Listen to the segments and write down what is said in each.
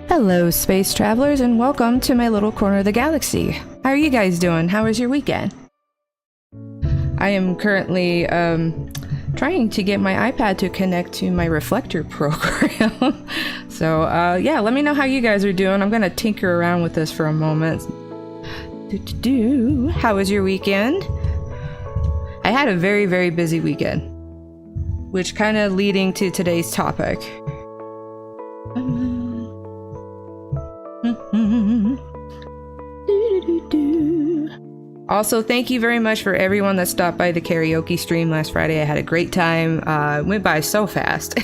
Hello, space travelers, and welcome to my little corner of the galaxy. How are you guys doing? How was your weekend? I am currently trying to get my iPad to connect to my reflector program. So yeah, let me know how you guys are doing. I'm gonna tinker around with this for a moment. How was your weekend? I had a very, very busy weekend, which kind of leading to today's topic. Also, thank you very much for everyone that stopped by the karaoke stream last Friday. I had a great time. It went by so fast.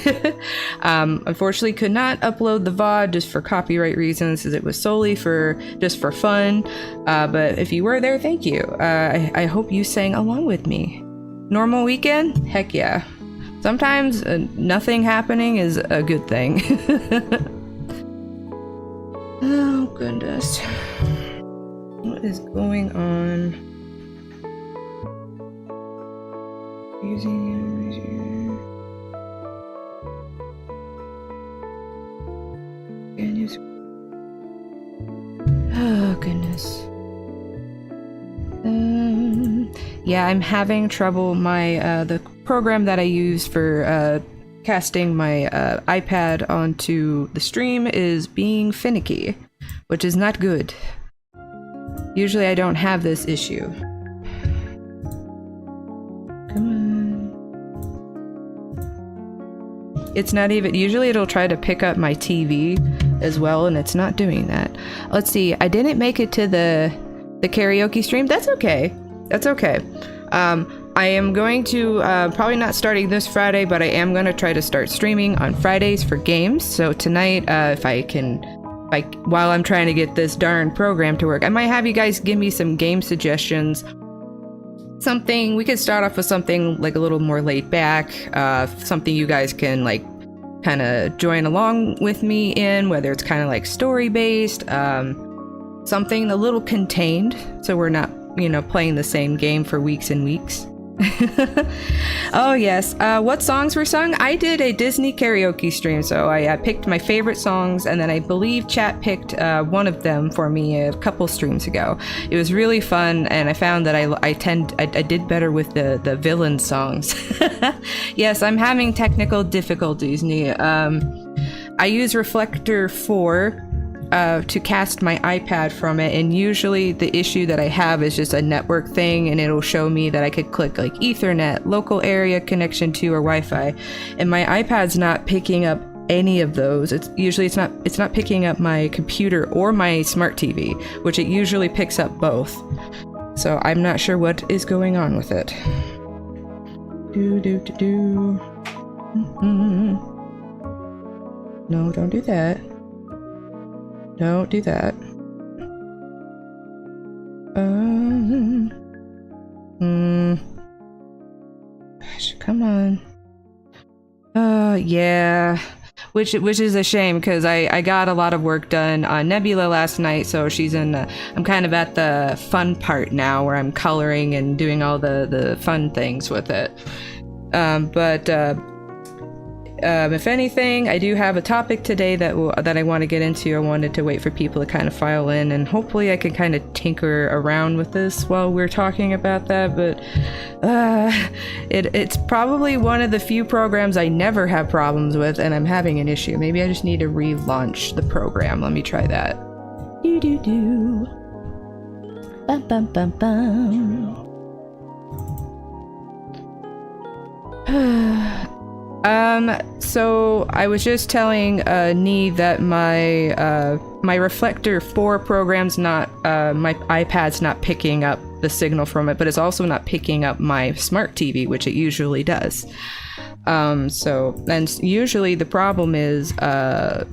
Unfortunately, could not upload the VOD just for copyright reasons, as it was solely just for fun. But if you were there, thank you. I hope you sang along with me. Normal weekend? Heck yeah. Sometimes nothing happening is a good thing. Oh goodness. What is going on? Oh goodness. Yeah, I'm having trouble. The program that I use for casting my iPad onto the stream is being finicky, which is not good. Usually I don't have this issue. Come on. It's not even, usually it'll try to pick up my TV as well, and it's not doing that. Let's see, I didn't make it to the karaoke stream. That's okay. That's okay. I am going to, probably not starting this Friday, but I am going to try to start streaming on Fridays for games. So tonight, if I can, while I'm trying to get this darn program to work, I might have you guys give me some game suggestions. Something, we could start off with something like a little more laid back, something you guys can like kind of join along with me in, whether it's kind of like story based, something a little contained, so we're not, playing the same game for weeks and weeks. Oh yes, what songs were sung? I did a Disney karaoke stream, so I picked my favorite songs, and then I believe chat picked one of them for me a couple streams ago. It was really fun, and I found that I did better with the villain songs. Yes, I'm having technical difficulties. I use Reflector 4 to cast my iPad from it, and usually the issue that I have is just a network thing, and it'll show me that I could click like Ethernet, local area connection to, or Wi-Fi, and my iPad's not picking up any of those. It's not picking up my computer or my smart TV, which it usually picks up both. So I'm not sure what is going on with it. No, don't do that. Don't do that. Gosh, come on. Yeah. Which is a shame, because I got a lot of work done on Ne-Beela last night, so she's in I'm kind of at the fun part now, where I'm coloring and doing all the fun things with it. If anything, I do have a topic today that I want to get into. I wanted to wait for people to kind of file in, and hopefully I can kind of tinker around with this while we're talking about that, but it's probably one of the few programs I never have problems with, and I'm having an issue. Maybe I just need to relaunch the program. Let me try that. Bum bum bum bum. So I was just telling Nee that my Reflector 4 program's not, my iPad's not picking up the signal from it, but it's also not picking up my smart TV, which it usually does. And usually the problem is the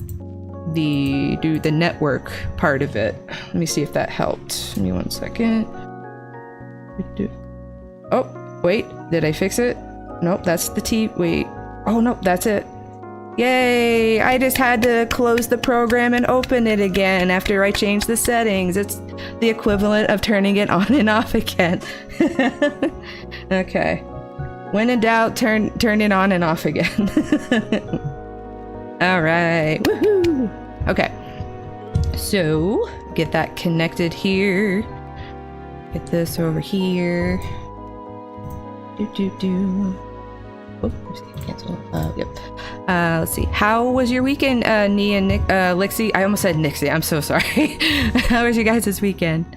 network part of it. Let me see if that helped. Give me 1 second. Oh, wait, did I fix it? Nope, that's the TV. Wait. Oh, nope, that's it. Yay! I just had to close the program and open it again after I changed the settings. It's the equivalent of turning it on and off again. Okay. When in doubt, turn it on and off again. All right. Woohoo! Okay. So, get that connected here. Get this over here. Oh, cancel. Yep. Let's see. How was your weekend, Nee and Nick, Lixie? I almost said Nixie. I'm so sorry. How was you guys this weekend?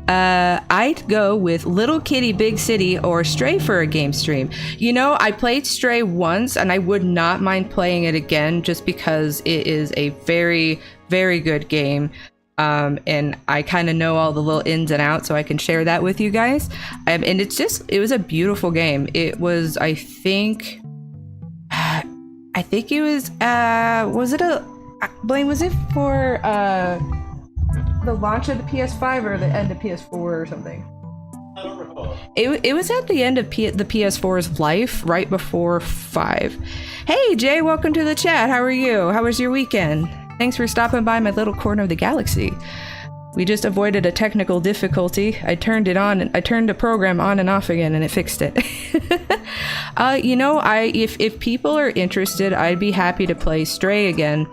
I'd go with Little Kitty Big City or Stray for a game stream. You know, I played Stray once and I would not mind playing it again just because it is a very, very good game. And I kind of know all the little ins and outs, so I can share that with you guys. And it was a beautiful game. It was, I think it was, Blaine, was it for, the launch of the PS5 or the end of PS4 or something? I don't recall. It was at the end of the PS4's life, right before 5. Hey Jay, welcome to the chat. How are you? How was your weekend? Thanks for stopping by my little corner of the galaxy. We just avoided a technical difficulty. I turned the program on and off again and it fixed it. You know, if people are interested, I'd be happy to play Stray again.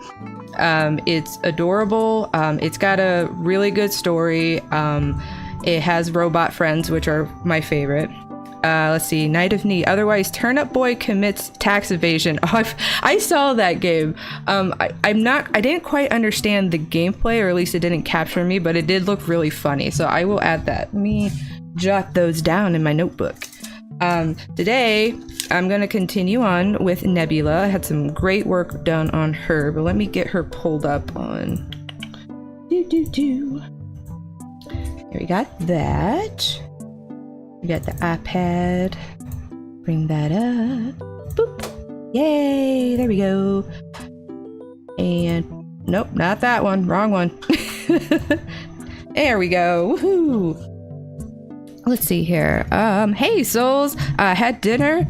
It's adorable. It's got a really good story. It has robot friends, which are my favorite. Let's see, Night of Ne. Otherwise, Turnip Boy commits tax evasion. Oh, I saw that game. I didn't quite understand the gameplay, or at least it didn't capture me, but it did look really funny. So I will add that. Let me jot those down in my notebook. Today, I'm going to continue on with Ne-Beela. I had some great work done on her, but let me get her pulled up on... Here, we got that. We got the iPad. Bring that up. Boop. Yay, there we go. And, nope, not that one. Wrong one. There we go. Woohoo. Let's see here. Hey souls, had dinner.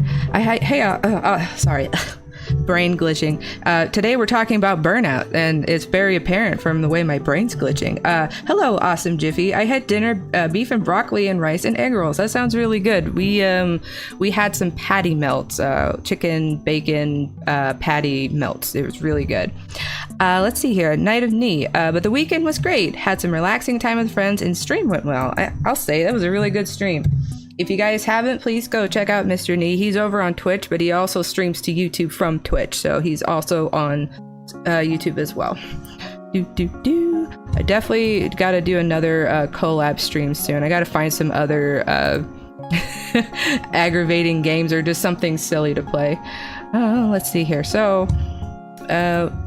Sorry, brain glitching. Today we're talking about burnout, and it's very apparent from the way my brain's glitching. Hello, awesome Jiffy. I had dinner, beef and broccoli and rice and egg rolls. That sounds really good. We had some patty melts, chicken, bacon, patty melts. It was really good. Let's see here. Night of Ne. But the weekend was great. Had some relaxing time with friends and stream went well. I'll say that was a really good stream. If you guys haven't, please go check out Mr. Ne. He's over on Twitch, but he also streams to YouTube from Twitch. So he's also on YouTube as well. I definitely got to do another collab stream soon. I got to find some other aggravating games or just something silly to play. Let's see here. So...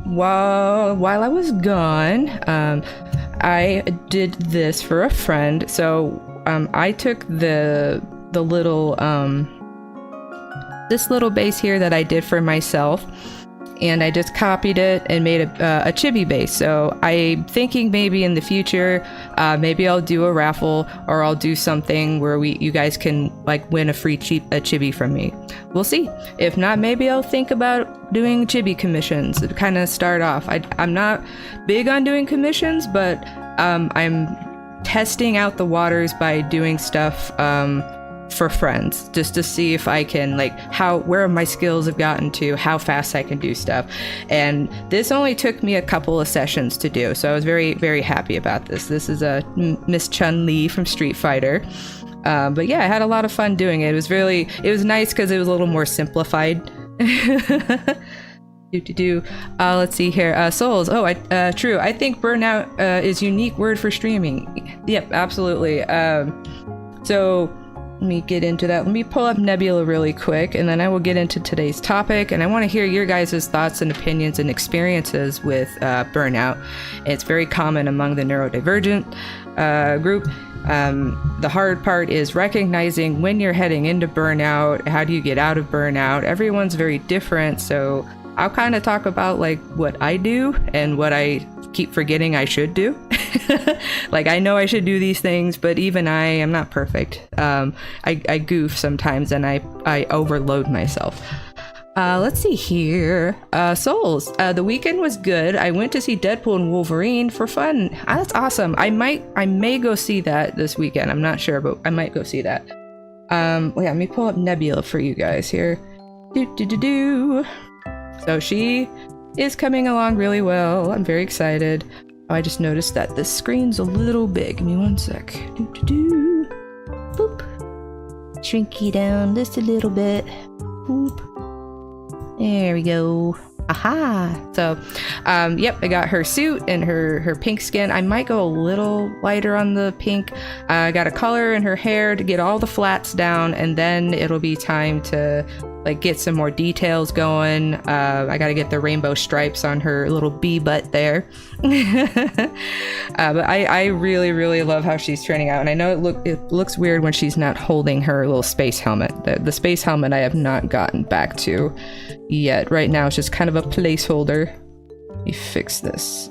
while I was gone, I did this for a friend. So, I took the little, this little base here that I did for myself, and I just copied it and made a chibi base. So I'm thinking maybe in the future, maybe I'll do a raffle, or I'll do something where you guys can like win a free chibi from me. We'll see. If not, maybe I'll think about doing chibi commissions to kind of start off. I'm not big on doing commissions, but I'm testing out the waters by doing stuff for friends, just to see if I can, like, where my skills have gotten to, how fast I can do stuff. And this only took me a couple of sessions to do, so I was very, very happy about this. This is a Miss Chun-Li from Street Fighter. But yeah, I had a lot of fun doing it. It was nice because it was a little more simplified. Let's see here. Souls. Oh, true. I think burnout is unique word for streaming. Yep, absolutely. So let me get into that. Let me pull up Ne-Beela really quick, and then I will get into today's topic. And I want to hear your guys' thoughts and opinions and experiences with burnout. It's very common among the neurodivergent group. The hard part is recognizing when you're heading into burnout. How do you get out of burnout? Everyone's very different, so I'll kind of talk about like what I do and what I keep forgetting I should do. Like, I know I should do these things, but even I am not perfect. I goof sometimes, and I overload myself. Let's see here. Souls. The weekend was good. I went to see Deadpool and Wolverine for fun. That's awesome. I may go see that this weekend. I'm not sure, but I might go see that. Let me pull up Ne-Beela for you guys here. So she is coming along really well. I'm very excited. Oh, I just noticed that the screen's a little big. Give me one sec. Doo-doo-doo. Boop. Shrink you down just a little bit. Boop. There we go. Aha! So, yep, I got her suit and her pink skin. I might go a little lighter on the pink. I got a color in her hair to get all the flats down, and then it'll be time to like get some more details going. I gotta get the rainbow stripes on her little bee butt there. But I really love how she's turning out, and I know it looks weird when she's not holding her little space helmet. The space helmet I have not gotten back to yet. Right now it's just kind of a placeholder. Let me fix this.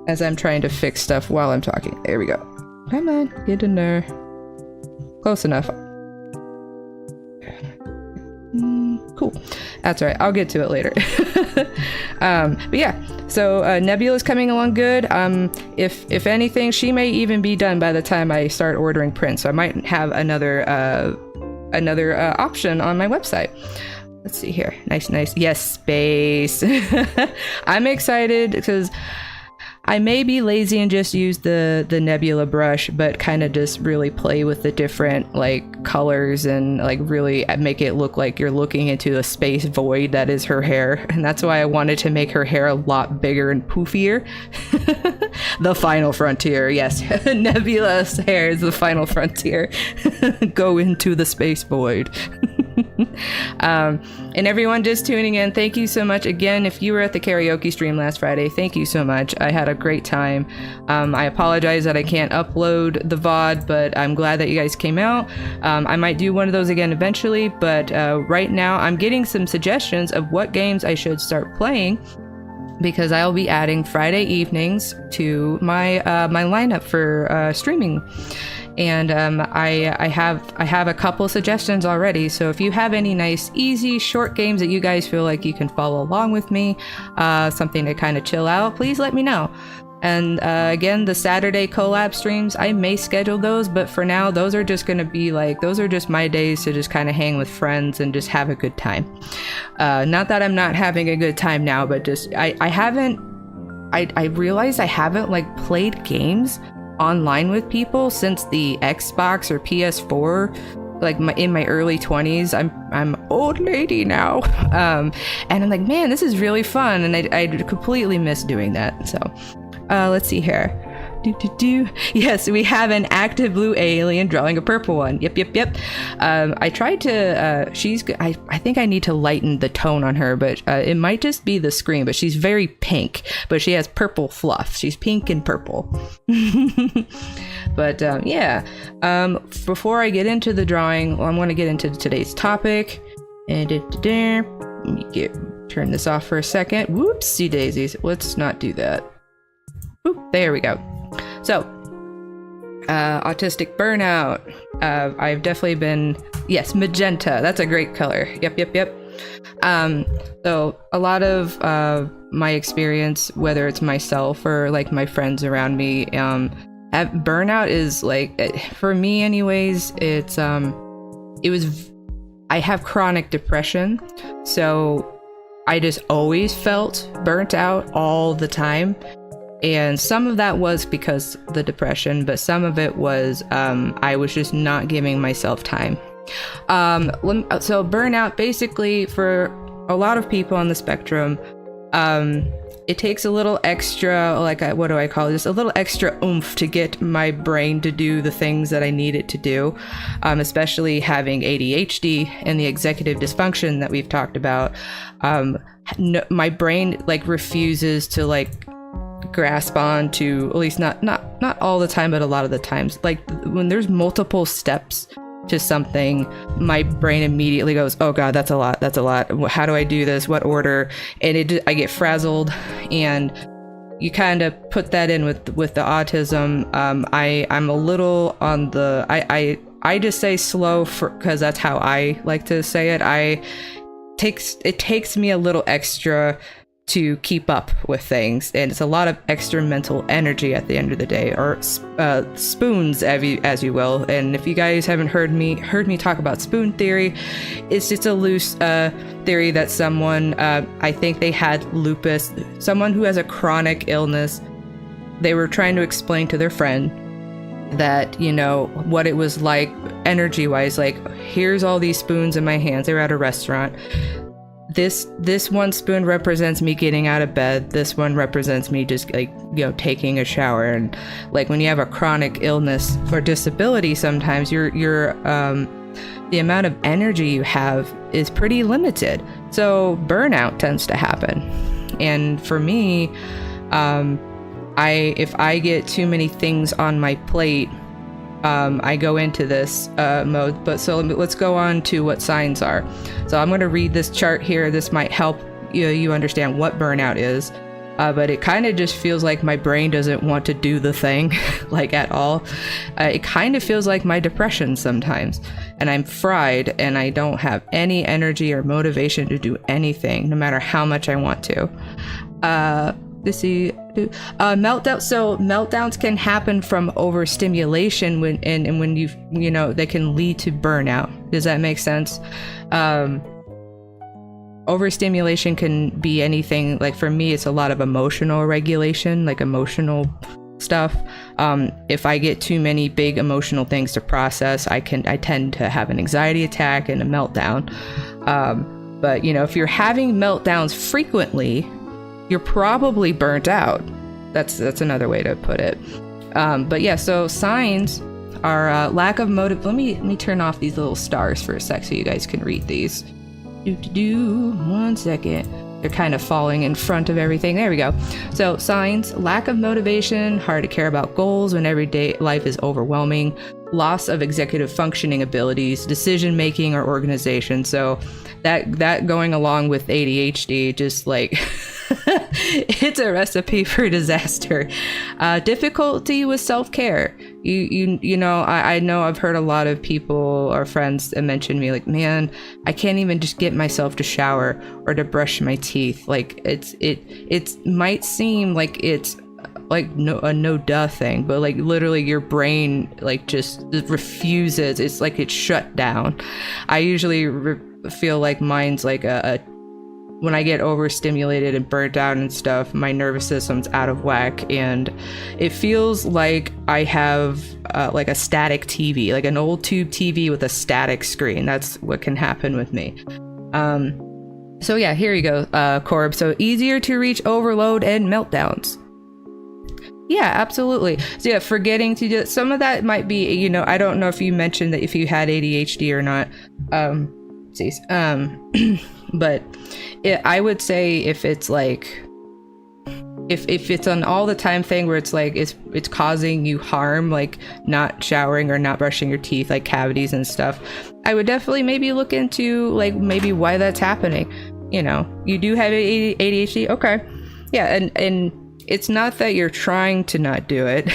As I'm trying to fix stuff while I'm talking. There we go. Come on, get in there. Close enough. Cool. That's all right. I'll get to it later. But yeah, so Ne-Beela's coming along good. If anything, she may even be done by the time I start ordering prints. So I might have another option on my website. Let's see here. Nice. Yes, space. I'm excited because I may be lazy and just use the Ne-Beela brush, but kind of just really play with the different like colors and like really make it look like you're looking into a space void that is her hair. And that's why I wanted to make her hair a lot bigger and poofier. The final frontier, yes. Ne-Beela's hair is the final frontier. Go into the space void. And everyone just tuning in, thank you so much again. If you were at the karaoke stream last Friday, thank you so much. I had a great time. I apologize that I can't upload the VOD, but I'm glad that you guys came out. I might do one of those again eventually, but right now I'm getting some suggestions of what games I should start playing, because I'll be adding Friday evenings to my my lineup for streaming. And I have a couple suggestions already, so if you have any nice easy short games that you guys feel like you can follow along with me, something to kind of chill out, please let me know. And again, the Saturday collab streams, I may schedule those, but for now those are just gonna be like, those are just my days to just kind of hang with friends and just have a good time. Not that I'm not having a good time now, but just I realized I haven't like played games online with people since the Xbox or PS4, like in my early 20s. I'm old lady now, and I'm like, man, this is really fun, and I completely miss doing that. So let's see here. Yes, we have an active blue alien drawing a purple one. Yep. I tried to I think I need to lighten the tone on her, but it might just be the screen, but she's very pink, but she has purple fluff. She's pink and purple. But yeah, before I get into the drawing, I want to get into today's topic. And let me turn this off for a second. Whoopsie daisies, let's not do that. Oop, there we go. So, autistic burnout. I've definitely been, yes, magenta. That's a great color. Yep. So a lot of my experience, whether it's myself or like my friends around me, burnout is like, for me anyways, I have chronic depression. So I just always felt burnt out all the time. And some of that was because of the depression, but some of it was I was just not giving myself time. So burnout, basically, for a lot of people on the spectrum, it takes a little extra, like, what do I call this? A little extra oomph to get my brain to do the things that I need it to do, especially having ADHD and the executive dysfunction that we've talked about. My brain like refuses to like grasp on to, at least not all the time, but a lot of the times, like when there's multiple steps to something, my brain immediately goes, oh god, that's a lot, how do I do this, what order? And I get frazzled. And you kind of put that in with the autism. I'm a little on the I just say slow because that's how I like to say it. It takes me a little extra to keep up with things, and it's a lot of extra mental energy at the end of the day, or spoons, as you will. And if you guys haven't heard me talk about spoon theory, it's just a loose theory that someone, I think they had lupus, someone who has a chronic illness, they were trying to explain to their friend that, you know, what it was like energy wise, like, here's all these spoons in my hands. They were at a restaurant. This one spoon represents me getting out of bed. This one represents me just, like, you know, taking a shower. And like, when you have a chronic illness or disability, sometimes your the amount of energy you have is pretty limited. So burnout tends to happen. And for me, if I get too many things on my plate, I go into this mode. But so let's go on to what signs are. So I'm going to read this chart here. This might help you understand what burnout is. But it kind of just feels like my brain doesn't want to do the thing, like, at all. It kind of feels like my depression sometimes. And I'm fried and I don't have any energy or motivation to do anything, no matter how much I want to. Let's see. Meltdown. So meltdowns can happen from overstimulation when they can lead to burnout. Does that make sense? Overstimulation can be anything. Like, for me, it's a lot of emotional regulation, like emotional stuff. If I get too many big emotional things to process, I tend to have an anxiety attack and a meltdown. But if you're having meltdowns frequently, you're probably burnt out. That's another way to put it. But yeah, so signs are lack of motive. Let me turn off these little stars for a sec so you guys can read these. 1 second. They're kind of falling in front of everything. There we go. So signs: lack of motivation, hard to care about goals when everyday life is overwhelming, loss of executive functioning abilities, decision making or organization. So that going along with ADHD, just like it's a recipe for disaster. Difficulty with self-care. I know I've heard a lot of people or friends mention me, like, man, I can't even just get myself to shower or to brush my teeth. Like, it might seem like it's like a no duh thing, but like literally your brain like just refuses. It's like it's shut down. I usually feel like mine's like when I get overstimulated and burnt out and stuff, my nervous system's out of whack, and it feels like I have like a static TV, like an old tube TV with a static screen. That's what can happen with me. So yeah, here you go, Corb. So easier to reach overload and meltdowns. Yeah, absolutely. So yeah, forgetting to do some of that might be, I don't know if you mentioned that if you had ADHD or not. But I would say if it's like, if it's an all the time thing where it's like it's causing you harm, like not showering or not brushing your teeth, like cavities and stuff, I would definitely maybe look into like maybe why that's happening. You do have ADHD, okay, yeah, and it's not that you're trying to not do it.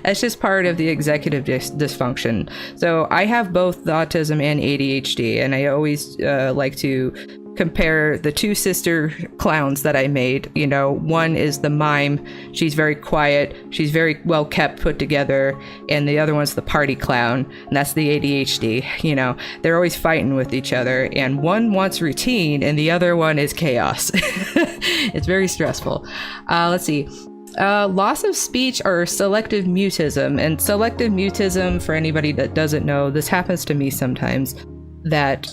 That's just part of the executive dysfunction. So I have both the autism and ADHD, and I always like to compare the two sister clowns that I made. One is the mime. She's very quiet. She's very well kept, put together. And the other one's the party clown. And that's the ADHD. They're always fighting with each other. And one wants routine and the other one is chaos. It's very stressful. Let's see. Loss of speech or selective mutism. And selective mutism, for anybody that doesn't know, this happens to me sometimes, that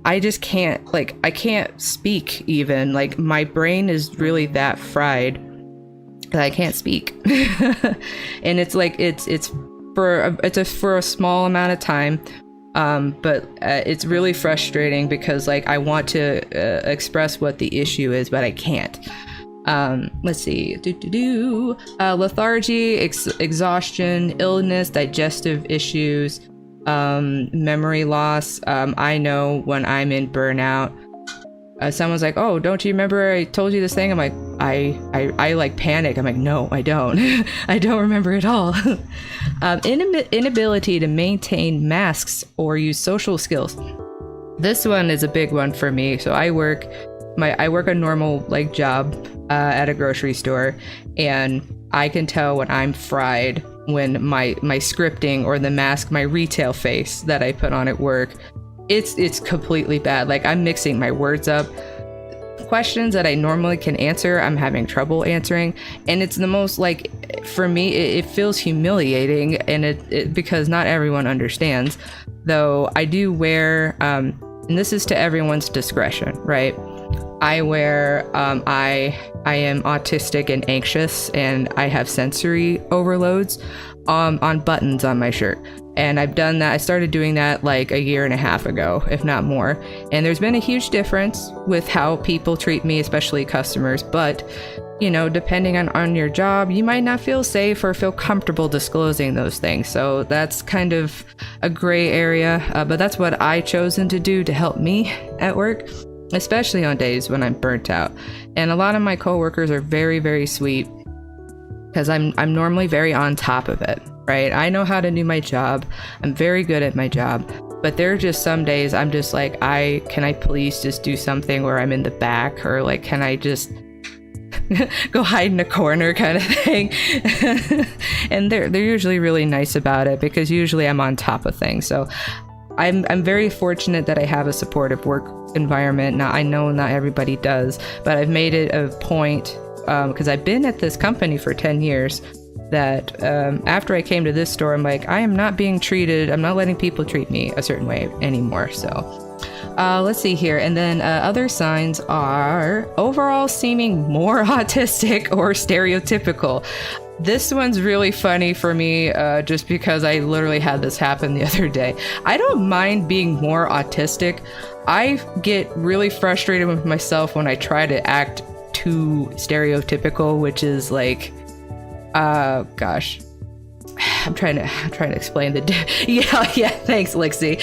I just can't, I can't speak even. Like, my brain is really that fried that I can't speak. And it's like, it's for a small amount of time. But it's really frustrating because I want to express what the issue is, but I can't. Let's see. Lethargy, exhaustion, illness, digestive issues, memory loss. I know when I'm in burnout, someone's like, oh, don't you remember I told you this thing? I'm like, I like panic. I'm like, no, I don't. I don't remember at all. Inability to maintain masks or use social skills. This one is a big one for me. So I work I work a normal like job at a grocery store, and I can tell when I'm fried when my scripting or the mask, my retail face that I put on at work, it's completely bad. Like I'm mixing my words up. Questions that I normally can answer, I'm having trouble answering, and it's the most like, for me, it feels humiliating, and it because not everyone understands. Though I do wear, and this is to everyone's discretion, right? I wear, I am autistic and anxious, and I have sensory overloads on buttons on my shirt. And I've done that. I started doing that like a year and a half ago, if not more. And there's been a huge difference with how people treat me, especially customers. But, you know, depending on your job, you might not feel safe or feel comfortable disclosing those things. So that's kind of a gray area. But that's what I chosen to do to help me at work, especially on days when I'm burnt out. And a lot of my coworkers are very, very sweet because I'm normally very on top of it. Right? I know how to do my job. I'm very good at my job, but there are just some days I'm just like, can I please just do something where I'm in the back, or like, can I just go hide in a corner kind of thing? And they're usually really nice about it because usually I'm on top of things. So I'm very fortunate that I have a supportive work environment. Now I know not everybody does, but I've made it a point because I've been at this company for 10 years. That after I came to this store, I'm like, I am not being treated, I'm not letting people treat me a certain way anymore. So let's see here. And then other signs are overall seeming more autistic or stereotypical. This one's really funny for me just because I literally had this happen the other day. I don't mind being more autistic. I get really frustrated with myself when I try to act too stereotypical, which is like, gosh, I'm trying to explain yeah, thanks, Lixie.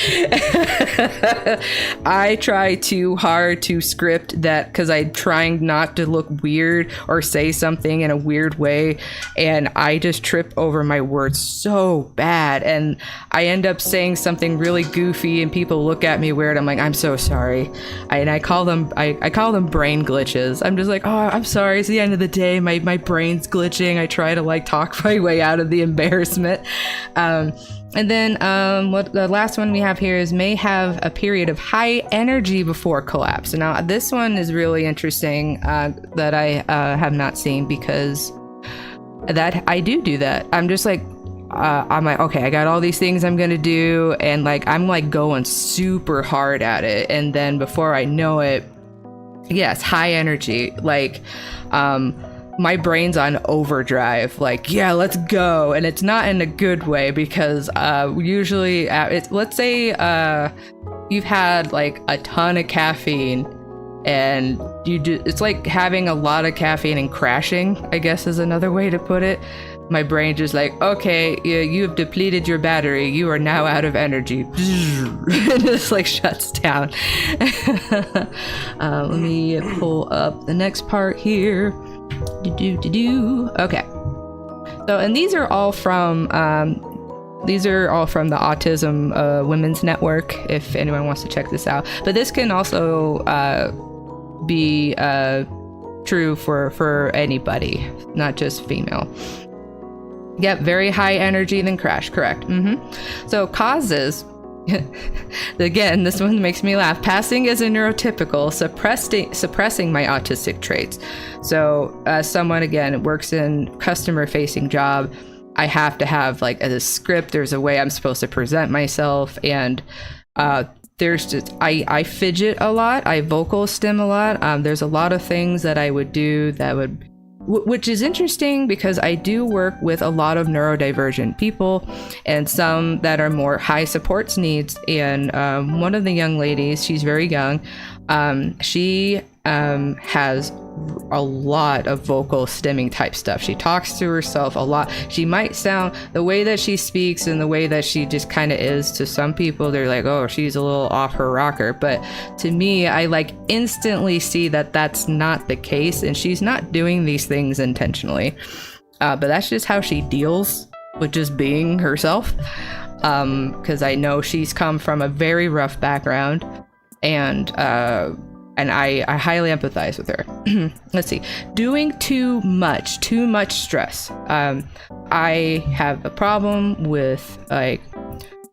I try too hard to script that because I'm trying not to look weird or say something in a weird way, and I just trip over my words so bad, and I end up saying something really goofy, and people look at me weird. I'm like, I'm so sorry, and I call them brain glitches. I'm just like, oh, I'm sorry. It's the end of the day. My brain's glitching. I try to like talk my way out of the embarrassment. And then what the last one we have here is may have a period of high energy before collapse. So now this one is really interesting that I have not seen, because that I do that. I'm just like, I'm like, okay, I got all these things I'm gonna do, and like I'm like going super hard at it, and then before I know it, yes, high energy, like my brain's on overdrive, like, yeah, let's go. And it's not in a good way, because usually let's say you've had like a ton of caffeine, and it's like having a lot of caffeine and crashing, I guess is another way to put it. My brain just like, okay, you have depleted your battery, you are now out of energy. It just like shuts down. Let me pull up the next part here. Okay. So, and these are all from the Autism Women's Network, if anyone wants to check this out. But this can also be true for anybody, not just female. Yep, very high energy, then crash, correct. So causes, again, this one makes me laugh. Passing as a neurotypical, suppressing my autistic traits. So as someone, again, works in customer-facing job, I have to have like a script, there's a way I'm supposed to present myself, and there's just, I fidget a lot, I vocal stim a lot. There's a lot of things that I would do that would, which is interesting because I do work with a lot of neurodivergent people and some that are more high supports needs. And one of the young ladies, she's very young, she has a lot of vocal stimming type stuff. She talks to herself a lot. She might sound, the way that she speaks and the way that she just kind of is, to some people they're like, oh, she's a little off her rocker, but to me, I like instantly see that that's not the case, and she's not doing these things intentionally, but that's just how she deals with just being herself, because I know she's come from a very rough background, and and I highly empathize with her. Let's see, doing too much stress. I have a problem with like,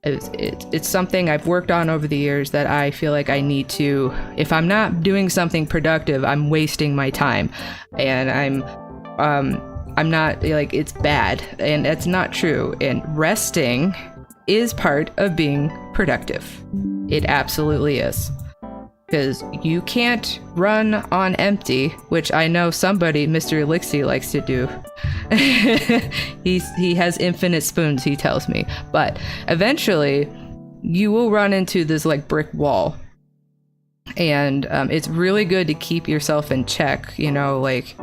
it's something I've worked on over the years that I feel like I need to, if I'm not doing something productive, I'm wasting my time, and I'm not, like, it's bad, and that's not true. And resting is part of being productive. It absolutely is. Because you can't run on empty, which I know somebody, Mr. Elixir, likes to do. He has infinite spoons, he tells me. But eventually, you will run into this like brick wall. And it's really good to keep yourself in check, you know, like...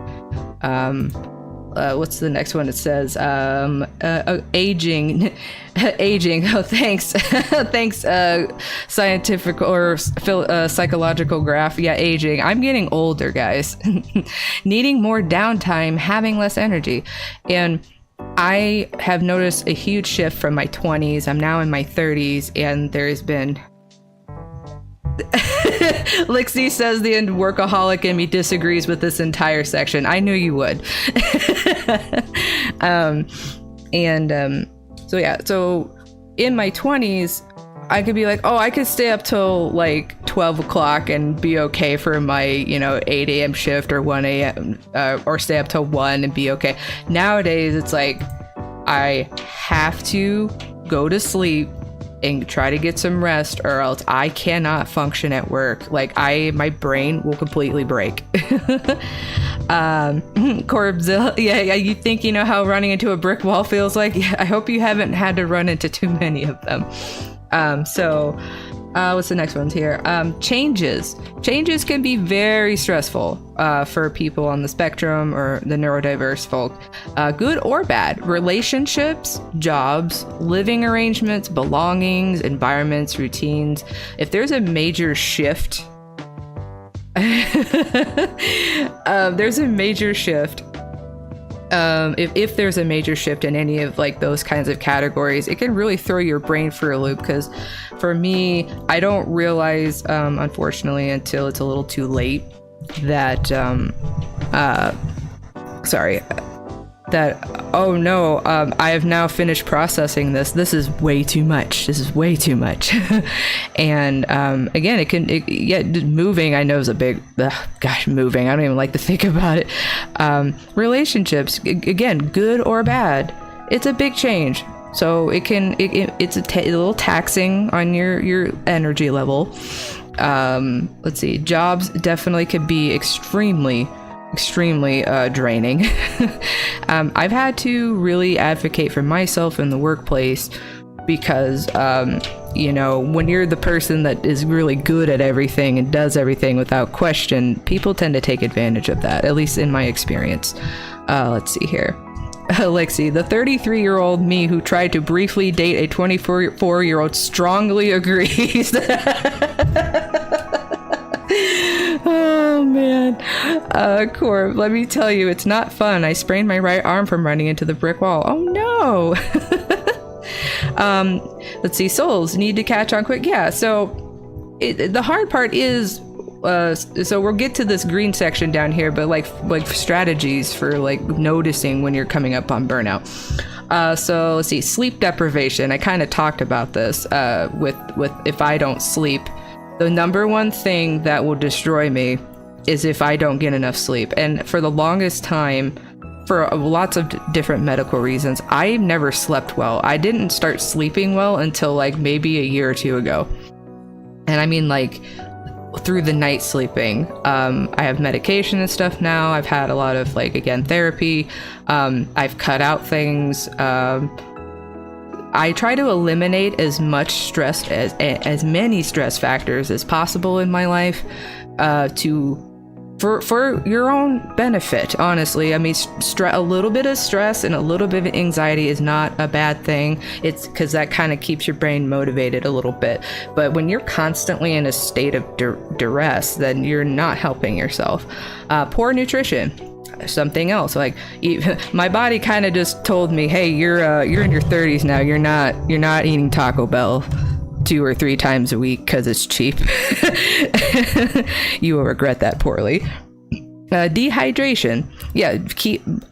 what's the next one? It says aging. Oh, thanks. Thanks, scientific or psychological graph. Yeah, aging. I'm getting older, guys. Needing more downtime, having less energy. And I have noticed a huge shift from my 20s. I'm now in my 30s, and there's been... Lixie says the workaholic in me disagrees with this entire section. I knew you would. So yeah, so in my 20s, I could be like, oh, I could stay up till like 12 o'clock and be okay for my, 8 a.m. shift or 1 a.m. Or stay up till 1 and be okay. Nowadays, it's like I have to go to sleep and try to get some rest, or else I cannot function at work. Like my brain will completely break. Corbzilla, yeah, you think you know how running into a brick wall feels like? Yeah, I hope you haven't had to run into too many of them. What's the next ones here? Changes can be very stressful for people on the spectrum or the neurodiverse folk, good or bad. Relationships, jobs, living arrangements, belongings, environments, routines. If there's a major shift, if there's a major shift in any of like those kinds of categories, it can really throw your brain for a loop. Because for me, I don't realize, unfortunately, until it's a little too late, that oh no, I have now finished processing this. This is way too much. And again, moving, I know, is a big, moving, I don't even like to think about it. Relationships, again, good or bad, it's a big change. So it's a little taxing on your energy level. Let's see, jobs definitely could be extremely draining. I've had to really advocate for myself in the workplace because, when you're the person that is really good at everything and does everything without question, people tend to take advantage of that, at least in my experience. Let's see here. Alexi, the 33-year-old me who tried to briefly date a 24-year-old strongly agrees. Oh man. Corb, let me tell you, it's not fun. I sprained my right arm from running into the brick wall. Oh no. Let's see, souls need to catch on quick. Yeah, so the hard part is, so we'll get to this green section down here, but like strategies for like noticing when you're coming up on burnout. So let's see, sleep deprivation. I kind of talked about this with if I don't sleep. The number one thing that will destroy me is if I don't get enough sleep. And for the longest time, for lots of different medical reasons, I never slept well. I didn't start sleeping well until like maybe a year or two ago. And I mean like through the night sleeping. I have medication and stuff now. I've had a lot of like, again, therapy. I've cut out things. I try to eliminate as much stress, as many stress factors as possible in my life, for your own benefit, honestly. I mean, a little bit of stress and a little bit of anxiety is not a bad thing. It's because that kind of keeps your brain motivated a little bit. But when you're constantly in a state of duress, then you're not helping yourself. Poor nutrition. Something else, like my body kind of just told me, hey, you're in your 30s now, you're not eating Taco Bell. 2 or 3 times a week because it's cheap. You will regret that poorly. Dehydration. Yeah,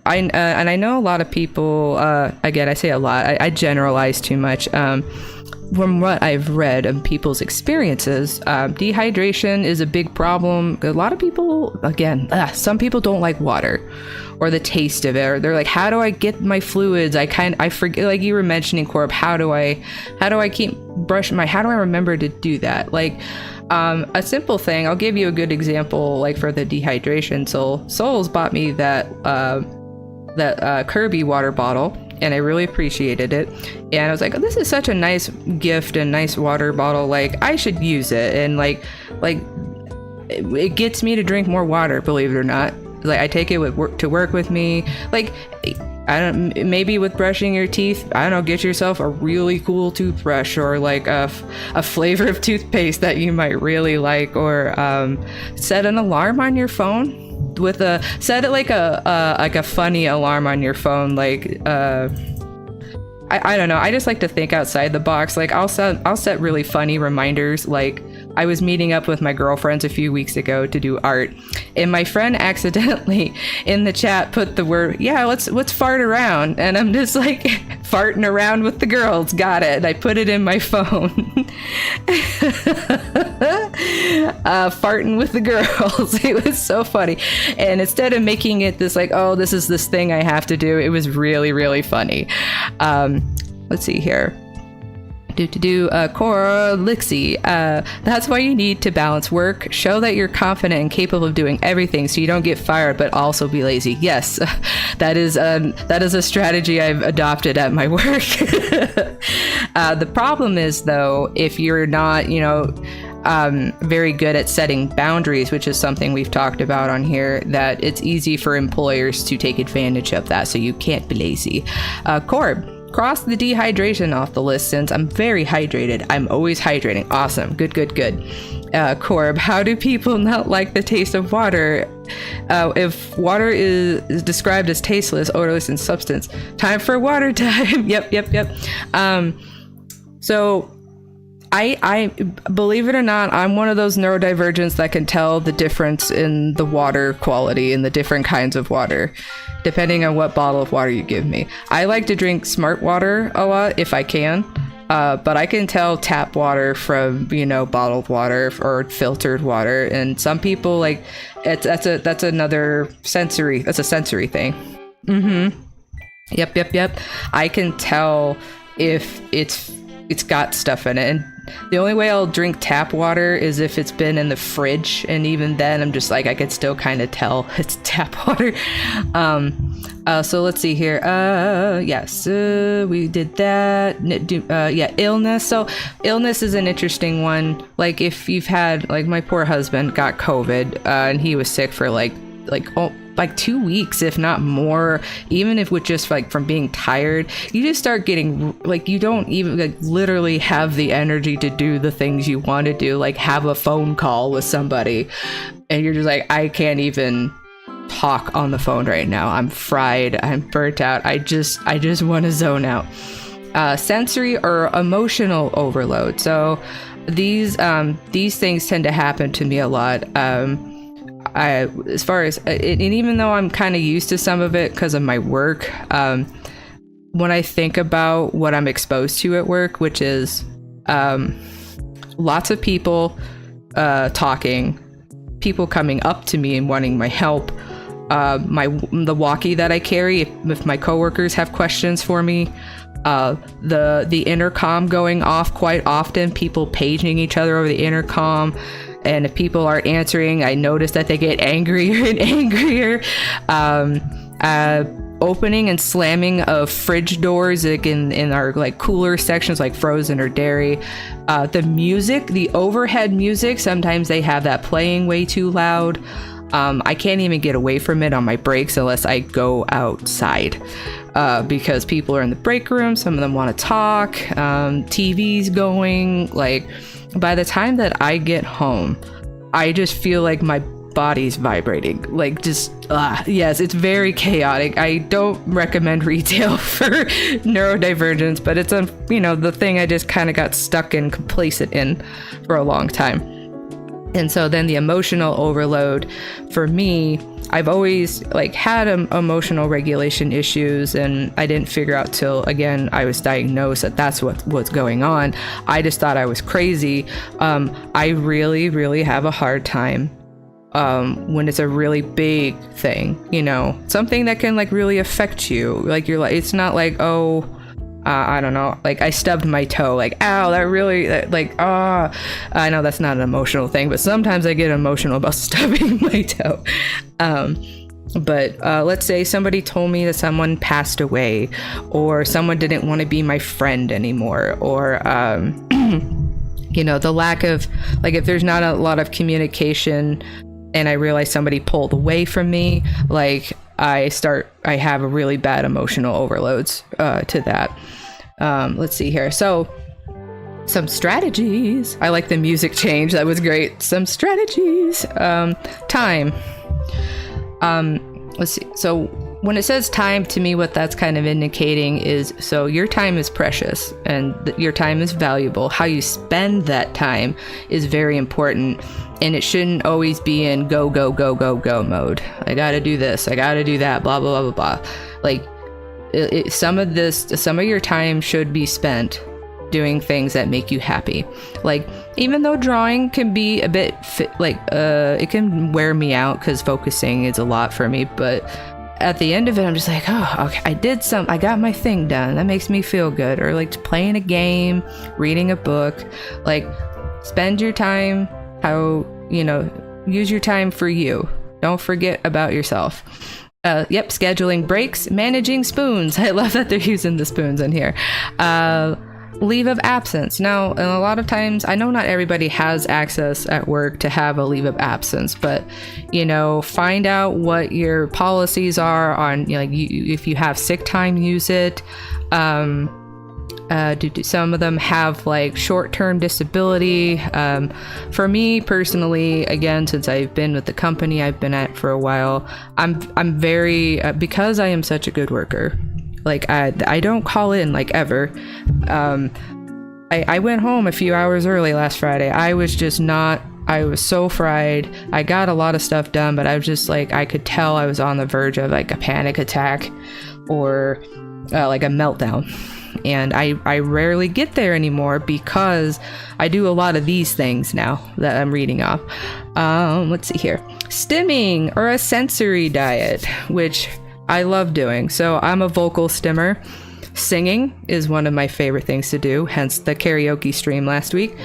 and I know a lot of people, again, I say a lot, I generalize too much. From what I've read of people's experiences, dehydration is a big problem. A lot of people, again, some people don't like water or the taste of it, or they're like, how do I get my fluids? I forget, like you were mentioning, Corb, how do I keep brushing how do I remember to do that? Like, a simple thing, I'll give you a good example, like for the dehydration. So Souls bought me that Kirby water bottle, and I really appreciated it. And I was like, oh, this is such a nice gift and nice water bottle. Like, I should use it. And like it gets me to drink more water, believe it or not. Like, I take it to work with me. Like, I don't, maybe with brushing your teeth, I don't know, get yourself a really cool toothbrush, or like a flavor of toothpaste that you might really like, or set an alarm on your phone. Set it like a funny alarm on your phone, like I don't know, I just like to think outside the box. Like, I'll set really funny reminders. Like, I was meeting up with my girlfriends a few weeks ago to do art, and my friend accidentally in the chat put the word, yeah, let's fart around, and I'm just like, farting around with the girls, got it. And I put it in my phone. Farting with the girls. It was so funny. And instead of making it this like, oh, this is this thing I have to do, it was really, really funny. Let's see here. Cora Lixie. That's why you need to balance work. Show that you're confident and capable of doing everything, so you don't get fired, but also be lazy. Yes, that is a strategy I've adopted at my work. The problem is, though, if you're not, very good at setting boundaries, which is something we've talked about on here, that it's easy for employers to take advantage of that, so you can't be lazy. Corb, cross the dehydration off the list, since I'm very hydrated. I'm always hydrating. Awesome. Good. Corb, how do people not like the taste of water? If water is described as tasteless, odorless, and substance, time for water time. Yep. So I believe it or not, I'm one of those neurodivergents that can tell the difference in the water quality and the different kinds of water, depending on what bottle of water you give me. I like to drink smart water a lot if I can, but I can tell tap water from, bottled water or filtered water. And some people, like, that's a sensory thing. Yep. I can tell if it's got stuff in it. And the only way I'll drink tap water is if it's been in the fridge, and even then I'm just like, I could still kind of tell it's tap water. So let's see here. Yes, we did that. Illness. So illness is an interesting one. Like, if you've had, like, my poor husband got COVID, and he was sick for like 2 weeks, if not more. Even if with just like from being tired, you just start getting like, you don't even like literally have the energy to do the things you want to do, like have a phone call with somebody, and you're just like, I can't even talk on the phone right now. I'm fried. I'm burnt out. I just want to zone out. Sensory or emotional overload. So these things tend to happen to me a lot. As far as, and even though I'm kind of used to some of it because of my work, when I think about what I'm exposed to at work, which is lots of people talking, people coming up to me and wanting my help, the walkie that I carry, if my coworkers have questions for me, the intercom going off quite often, people paging each other over the intercom. And if people aren't answering, I notice that they get angrier and angrier. Opening and slamming of fridge doors, like in our like cooler sections, like frozen or dairy. The music, the overhead music, sometimes they have that playing way too loud. I can't even get away from it on my breaks unless I go outside, because people are in the break room. Some of them want to talk. TV's going. Like, by the time that I get home, I just feel like my body's vibrating. Like, just, yes, it's very chaotic. I don't recommend retail for neurodivergence, but it's the thing I just kind of got stuck in, complacent in for a long time. And so then the emotional overload for me, I've always like had emotional regulation issues, and I didn't figure out till, again, I was diagnosed that that's what's going on. I just thought I was crazy. I really, really have a hard time when it's a really big thing, something that can like really affect you. Like it's not like, I don't know, like I stubbed my toe, like, ow, that really, I know that's not an emotional thing, but sometimes I get emotional about stubbing my toe. But let's say somebody told me that someone passed away, or someone didn't want to be my friend anymore, or, the lack of, like, if there's not a lot of communication and I realize somebody pulled away from me, like, I have a really bad emotional overloads to that. Let's see here. So some strategies. I like the music change. That was great. Some strategies. Time. Let's see. So when it says time, to me, what that's kind of indicating is, so your time is precious and your time is valuable. How you spend that time is very important. And it shouldn't always be in go, go, go, go, go mode. I gotta do this. I gotta do that. Blah, blah, blah, blah, blah. Like, some of your time should be spent doing things that make you happy. Like, even though drawing can be a bit, it can wear me out because focusing is a lot for me. But at the end of it, I'm just like, oh, okay, I got my thing done. That makes me feel good. Or like playing a game, reading a book. Like, spend your time use your time for you. Don't forget about yourself. Scheduling breaks, managing spoons. I love that they're using the spoons in here. Leave of absence. Now, and a lot of times, I know not everybody has access at work to have a leave of absence, but, find out what your policies are on, if you have sick time, use it. Some of them have like short-term disability. For me personally, again, since I've been with the company I've been at for a while, I'm very, because I am such a good worker, like I don't call in like ever. I went home a few hours early last Friday. I was so fried. I got a lot of stuff done, but I was just like, I could tell I was on the verge of like a panic attack or like a meltdown. And I rarely get there anymore because I do a lot of these things now that I'm reading off. Let's see here. Stimming, or a sensory diet, which I love doing. So I'm a vocal stimmer. Singing is one of my favorite things to do, hence the karaoke stream last week.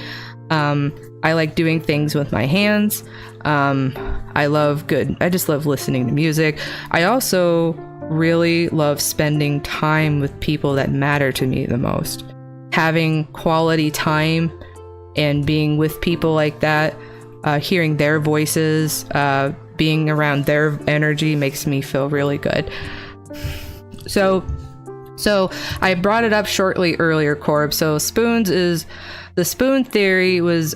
I like doing things with my hands. I just love listening to music. I also really love spending time with people that matter to me the most. Having quality time and being with people like that, hearing their voices, being around their energy makes me feel really good. So I brought it up shortly earlier, Corb. So the spoon theory was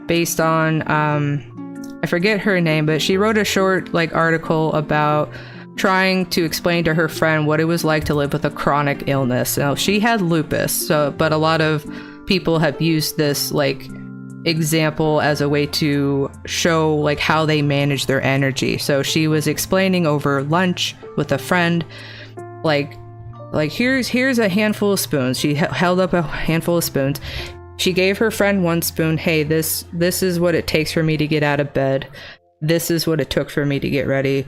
based on, I forget her name, but she wrote a short article about trying to explain to her friend what it was like to live with a chronic illness. Now, she had lupus, but a lot of people have used this example as a way to show how they manage their energy. So she was explaining over lunch with a friend, here's a handful of spoons. She held up a handful of spoons. She gave her friend one spoon. Hey, this is what it takes for me to get out of bed. This is what it took for me to get ready.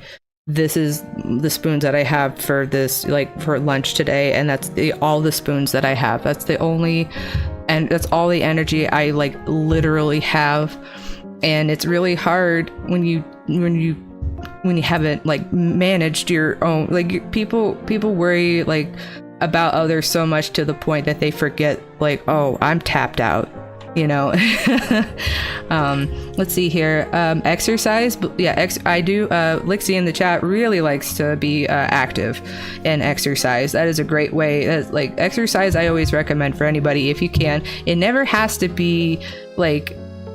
This is the spoons that I have for this, for lunch today, and that's all the spoons that I have. That's all the energy I literally have. And it's really hard when you haven't managed your own, people worry about others so much to the point that they forget oh, I'm tapped out, let's see here. Exercise. Yeah, I do. Lixie in the chat really likes to be active and exercise. That is a great way. Exercise I always recommend for anybody if you can. It never has to be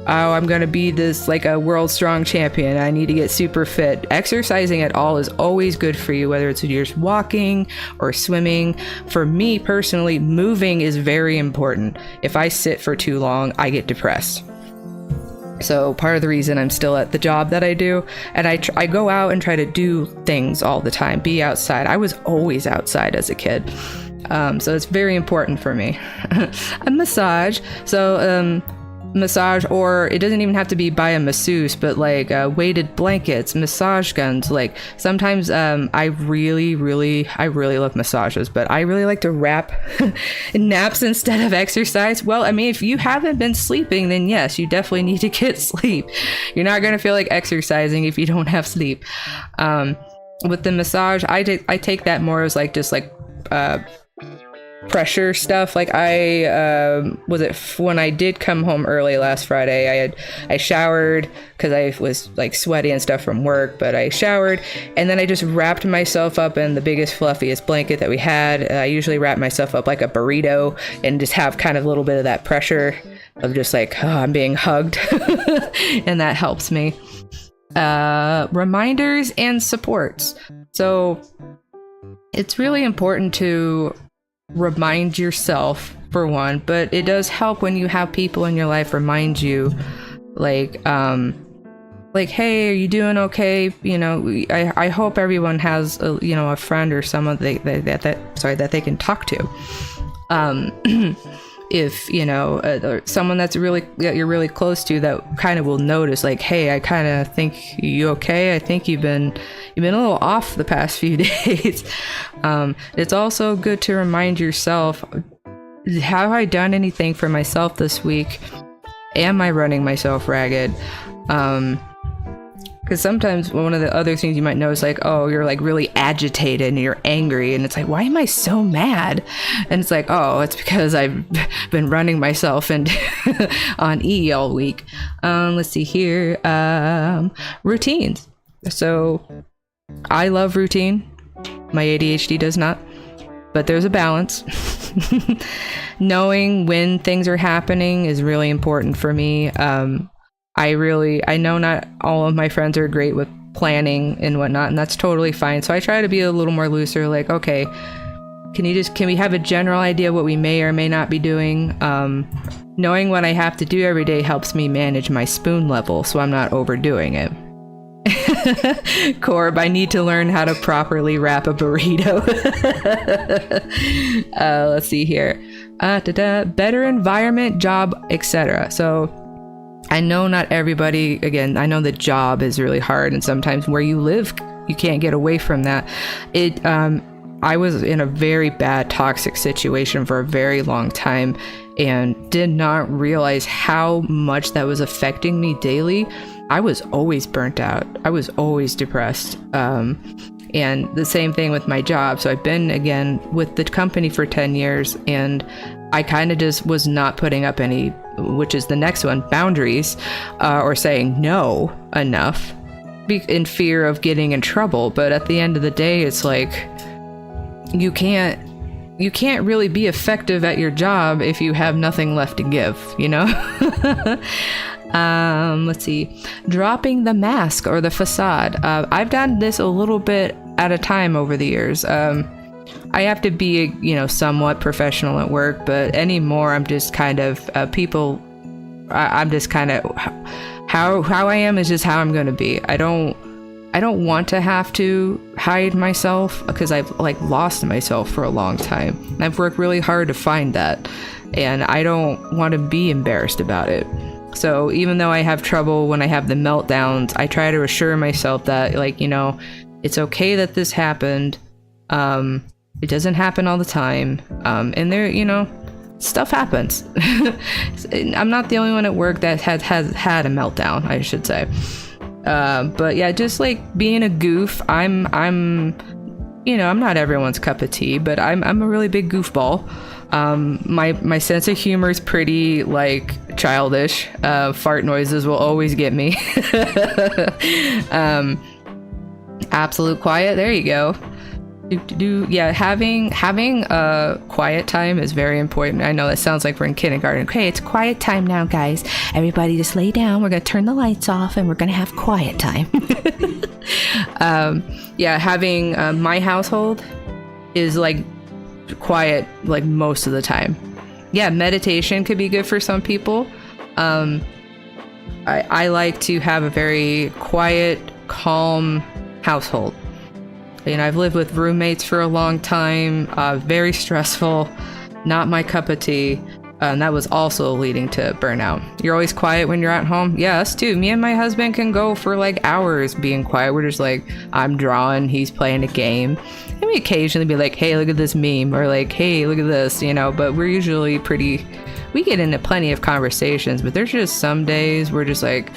oh, I'm gonna be this like a world strong champion, I need to get super fit. Exercising at all is always good for you, whether it's you're just walking or swimming. For me personally, moving is very important. If I sit for too long, I get depressed. So part of the reason I'm still at the job that I do, and I go out and try to do things all the time, be outside. I was always outside as a kid. So it's very important for me. A massage. So massage, or it doesn't even have to be by a masseuse, but like weighted blankets, massage guns. Like sometimes I really love massages, but I really like to wrap naps instead of exercise. Well, I mean, if you haven't been sleeping, then yes, you definitely need to get sleep. You're not going to feel like exercising if you don't have sleep. With the massage, I take that more as like just like pressure stuff. Like when I did come home early last Friday, I showered because I was like sweaty and stuff from work, but I showered and then I just wrapped myself up in the biggest fluffiest blanket that we had. I usually wrap myself up like a burrito and just have kind of a little bit of that pressure of just like, oh, I'm being hugged. And that helps me. Reminders and supports. So it's really important to remind yourself, for one, but it does help when you have people in your life remind you, like, hey, are you doing okay? You know, I hope everyone has a friend or someone that they can talk to. If or someone that you're really close to, that kind of will notice, like, hey, I kind of think you okay. I think you've been a little off the past few days. It's also good to remind yourself, have I done anything for myself this week? Am I running myself ragged? Because sometimes one of the other things you might know is like, oh, you're like really agitated and you're angry, and it's like, why am I so mad? And it's like, oh, it's because I've been running myself and on E all week. Let's see here. Routines. So I love routine. My ADHD does not, but there's a balance. Knowing when things are happening is really important for me. I know not all of my friends are great with planning and whatnot, and that's totally fine. So I try to be a little more looser, like, okay, can we have a general idea what we may or may not be doing? Knowing what I have to do every day helps me manage my spoon level, so I'm not overdoing it. Corb, I need to learn how to properly wrap a burrito. Let's see here. Better environment, job, etc. So I know not everybody, again, I know the job is really hard, and sometimes where you live, you can't get away from that. I was in a very bad toxic situation for a very long time and did not realize how much that was affecting me daily. I was always burnt out. I was always depressed. And the same thing with my job. So I've been, again, with the company for 10 years, and I kind of just was not putting up any, which is the next one, boundaries, or saying no enough in fear of getting in trouble. But at the end of the day, it's like, you can't really be effective at your job if you have nothing left to give, Let's see. Dropping the mask or the facade. I've done this a little bit at a time over the years. I have to be, somewhat professional at work, but anymore I'm just kind of I'm just kind of how I am is just how I'm going to be. I don't want to have to hide myself, because I've lost myself for a long time. And I've worked really hard to find that, and I don't want to be embarrassed about it. So even though I have trouble when I have the meltdowns, I try to assure myself that, it's okay that this happened. It doesn't happen all the time. And there, stuff happens. I'm not the only one at work that has had a meltdown, I should say. But yeah, just being a goof. I'm not everyone's cup of tea, but I'm a really big goofball. My sense of humor is pretty childish. Fart noises will always get me. Absolute quiet. There you go. Yeah, having a quiet time is very important. I know that sounds like we're in kindergarten. Okay, it's quiet time now, guys. Everybody just lay down. We're gonna turn the lights off and we're gonna have quiet time. Yeah, having my household is like quiet like most of the time. Yeah, meditation could be good for some people. I like to have a very quiet, calm household. You know, I've lived with roommates for a long time, very stressful, not my cup of tea. And that was also leading to burnout. You're always quiet when you're at home? Yeah, us too. Me and my husband can go for like hours being quiet. We're just like, I'm drawing, he's playing a game. And we occasionally be like, hey, look at this meme, or like, hey, look at this, you know, but we're usually we get into plenty of conversations, but there's just some days we're just like,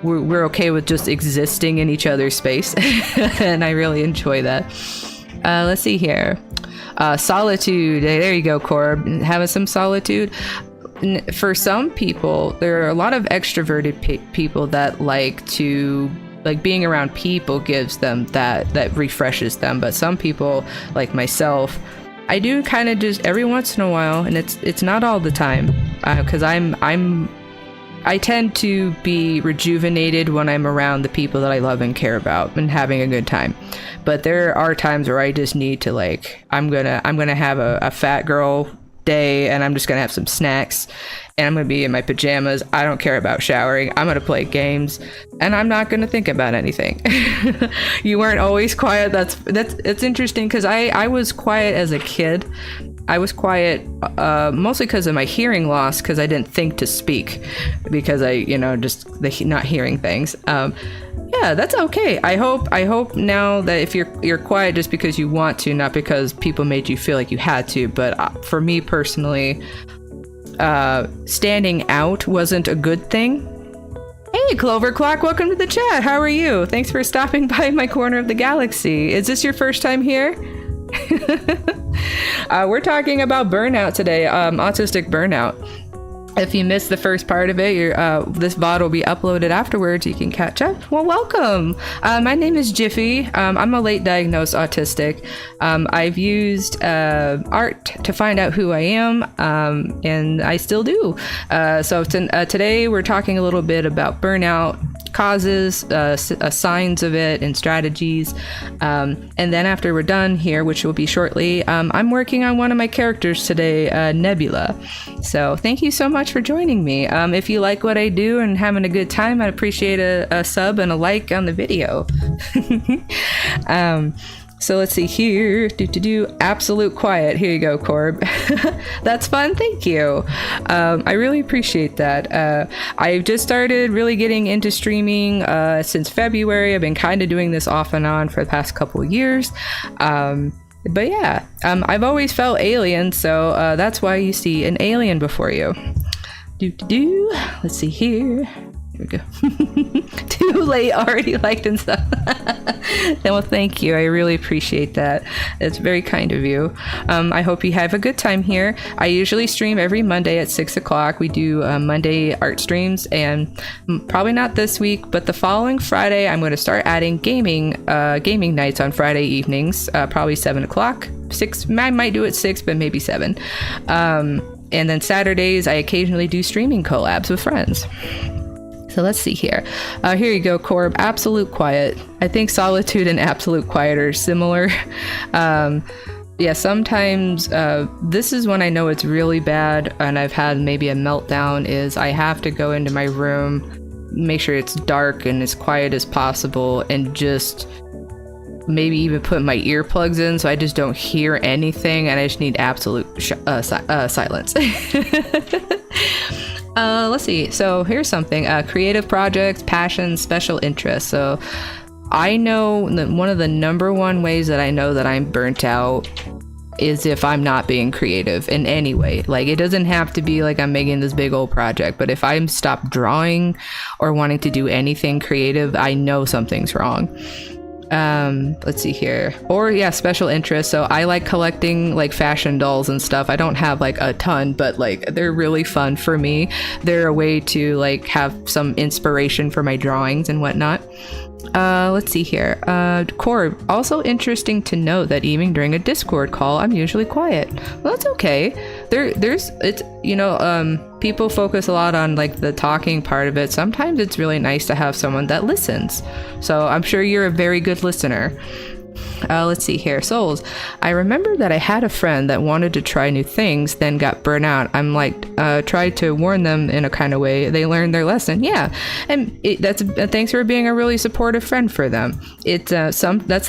we're okay with just existing in each other's space. And I really enjoy that. Let's see here. Solitude. There you go, Corb. Having some solitude. For some people, there are a lot of extroverted people that like being around people gives them that refreshes them. But some people, like myself, I do kind of just every once in a while, and it's not all the time, because I tend to be rejuvenated when I'm around the people that I love and care about and having a good time. But there are times where I just need to I'm gonna have a fat girl day, and I'm just gonna have some snacks, and I'm gonna be in my pajamas. I don't care about showering. I'm gonna play games, and I'm not gonna think about anything. You weren't always quiet. It's interesting, because I was quiet as a kid. I was quiet mostly because of my hearing loss, because I didn't think to speak, because just the not hearing things. Yeah, that's okay. I hope now that if you're quiet just because you want to, not because people made you feel like you had to. But for me personally, standing out wasn't a good thing. Hey, Clover Clock, welcome to the chat. How are you? Thanks for stopping by my corner of the galaxy. Is this your first time here? We're talking about burnout today, autistic burnout. If you missed the first part of it, this VOD will be uploaded afterwards. You can catch up. Well, welcome. My name is Jiffy. I'm a late diagnosed autistic. I've used art to find out who I am, and I still do. So today we're talking a little bit about burnout, causes, signs of it, and strategies. And then after we're done here, which will be shortly, I'm working on one of my characters today, Ne-Beela. So thank you so much for joining me. If you like what I do and having a good time, I'd appreciate a sub and a like on the video. So let's see here. Absolute quiet. Here you go, Corb. That's fun. Thank you. I really appreciate that. I've just started really getting into streaming since February. I've been kind of doing this off and on for the past couple of years. But yeah, I've always felt alien, so that's why you see an alien before you. Let's see here. Here we go. Too late, already liked and stuff. Well, thank you. I really appreciate that. It's very kind of you. I hope you have a good time here. I usually stream every Monday at 6 o'clock. We do Monday art streams, and probably not this week, but the following Friday, I'm going to start adding gaming nights on Friday evenings, probably 7 o'clock. 6, I might do it 6, but maybe 7. And then Saturdays, I occasionally do streaming collabs with friends. So let's see here. Here you go, Corb. Absolute quiet. I think solitude and absolute quiet are similar. Yeah, sometimes this is when I know it's really bad and I've had maybe a meltdown, is I have to go into my room, make sure it's dark and as quiet as possible, and just maybe even put my earplugs in so I just don't hear anything, and I just need absolute silence. Let's see. So here's something. Creative projects, passions, special interests. So I know that one of the number one ways that I know that I'm burnt out is if I'm not being creative in any way. Like, it doesn't have to be like I'm making this big old project, but if I'm stopped drawing or wanting to do anything creative, I know something's wrong. Let's see here. Or yeah, special interest. So I like collecting like fashion dolls and stuff. I don't have like a ton, but like they're really fun for me. They're a way to like have some inspiration for my drawings and whatnot. Let's see here. Core, also interesting to note that even during a Discord call, I'm usually quiet. Well, that's okay. People focus a lot on like the talking part of it. Sometimes it's really nice to have someone that listens. So I'm sure you're a very good listener. Let's see here. Souls. I remember that I had a friend that wanted to try new things, then got burnt out. I'm like, tried to warn them in a kind of way. They learned their lesson. Yeah. And thanks for being a really supportive friend for them. That's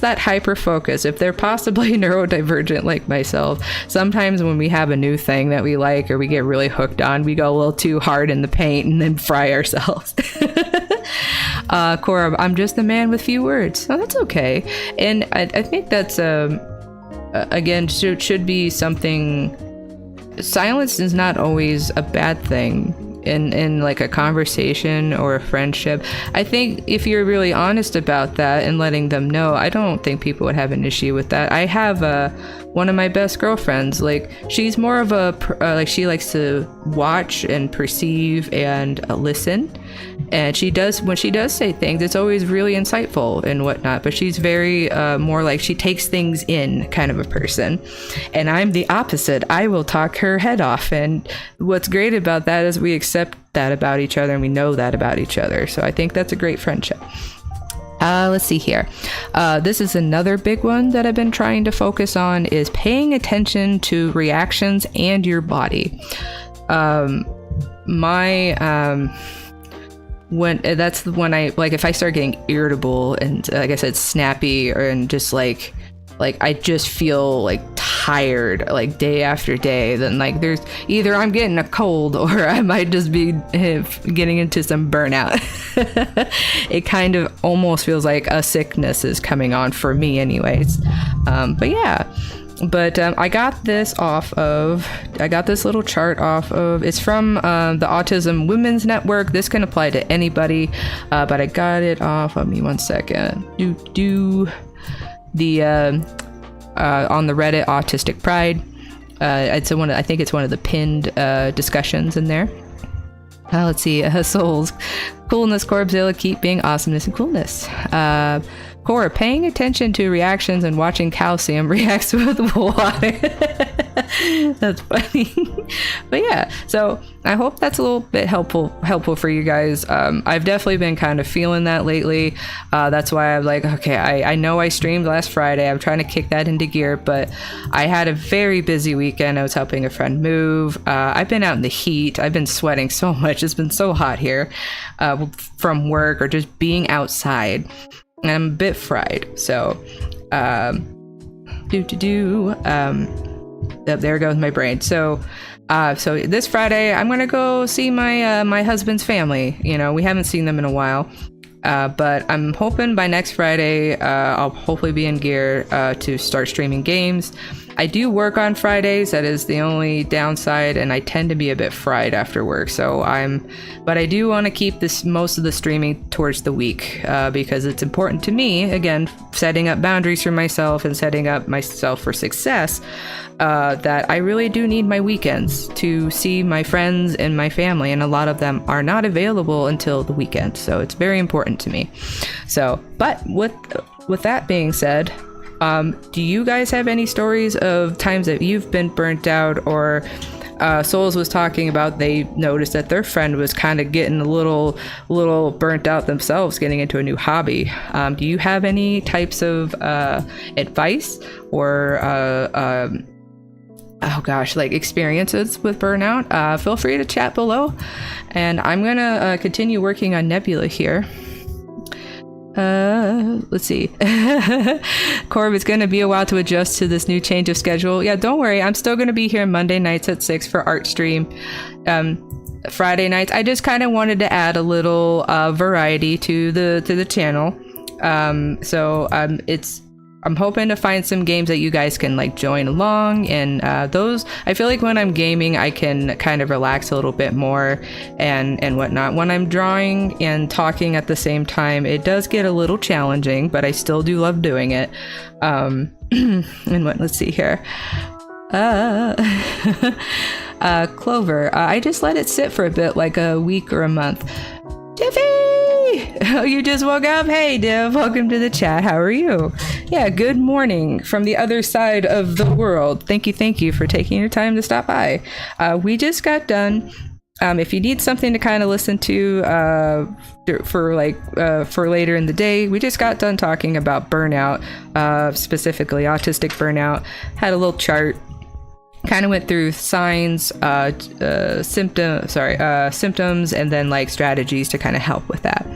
that hyper focus. If they're possibly neurodivergent like myself, sometimes when we have a new thing that we like or we get really hooked on, we go a little too hard in the paint and then fry ourselves. Cora, I'm just a man with few words. Oh, that's okay. And I think that's again should be something. Silence is not always a bad thing in like a conversation or a friendship. I think if you're really honest about that and letting them know, I don't think people would have an issue with that. I have one of my best girlfriends, like she's more of a like she likes to watch and perceive and listen, and when she does say things, it's always really insightful and whatnot, but she's very more like she takes things in kind of a person, and I'm the opposite. I will talk her head off, and what's great about that is we accept that about each other and we know that about each other. So I think that's a great friendship. Let's see here. This is another big one that I've been trying to focus on, is paying attention to reactions and your body. That's when I, like, if I start getting irritable and like I said, snappy, and just like I just feel like tired like day after day, then like there's either I'm getting a cold or I might just be getting into some burnout. It kind of almost feels like a sickness is coming on for me anyways. But yeah. But I got this little chart off of, it's from the Autism Women's Network. This can apply to anybody, but I got it off of me. One second. On the Reddit Autistic Pride. I think it's one of the pinned discussions in there. Let's see. Souls. Coolness, Corbzilla, keep being awesomeness and coolness. Core, paying attention to reactions and watching calcium reacts with water. That's funny. But yeah, so I hope that's a little bit helpful for you guys. I've definitely been kind of feeling that lately. That's why I'm like, okay, I know I streamed last Friday. I'm trying to kick that into gear, but I had a very busy weekend. I was helping a friend move. I've been out in the heat. I've been sweating so much. It's been so hot here from work or just being outside. And I'm a bit fried. So, there goes my brain. So this Friday, I'm gonna go see my husband's family. You know, we haven't seen them in a while, but I'm hoping by next Friday, I'll hopefully be in gear to start streaming games. I do work on Fridays. That is the only downside, and I tend to be a bit fried after work. But I do want to keep most of the streaming towards the week because it's important to me. Again, setting up boundaries for myself and setting up myself for success. That I really do need my weekends to see my friends and my family, and a lot of them are not available until the weekend. So it's very important to me. So, but with that being said. Do you guys have any stories of times that you've been burnt out, or Souls was talking about they noticed that their friend was kind of getting a little burnt out themselves, getting into a new hobby. Do you have any types of advice or like experiences with burnout? Feel free to chat below, and I'm gonna continue working on Ne-Beela here. Let's see. Corb, it's gonna be a while to adjust to this new change of schedule. Yeah, don't worry, I'm still gonna be here Monday nights at 6 for art stream. Friday nights, I just kind of wanted to add a little variety to the channel. I'm hoping to find some games that you guys can like join along, and those, I feel like when I'm gaming I can kind of relax a little bit more and whatnot. When I'm drawing and talking at the same time, it does get a little challenging, but I still do love doing it. Let's see here. Clover, I just let it sit for a bit, like a week or a month. Tiffy! Oh, you just woke up? Hey, Div, welcome to the chat. How are you? Yeah, good morning from the other side of the world. Thank you for taking your time to stop by. We just got done. If you need something to kind of listen to for later in the day, we just got done talking about burnout, specifically autistic burnout. Had a little chart. Kind of went through signs, symptoms, and then like strategies to kind of help with that.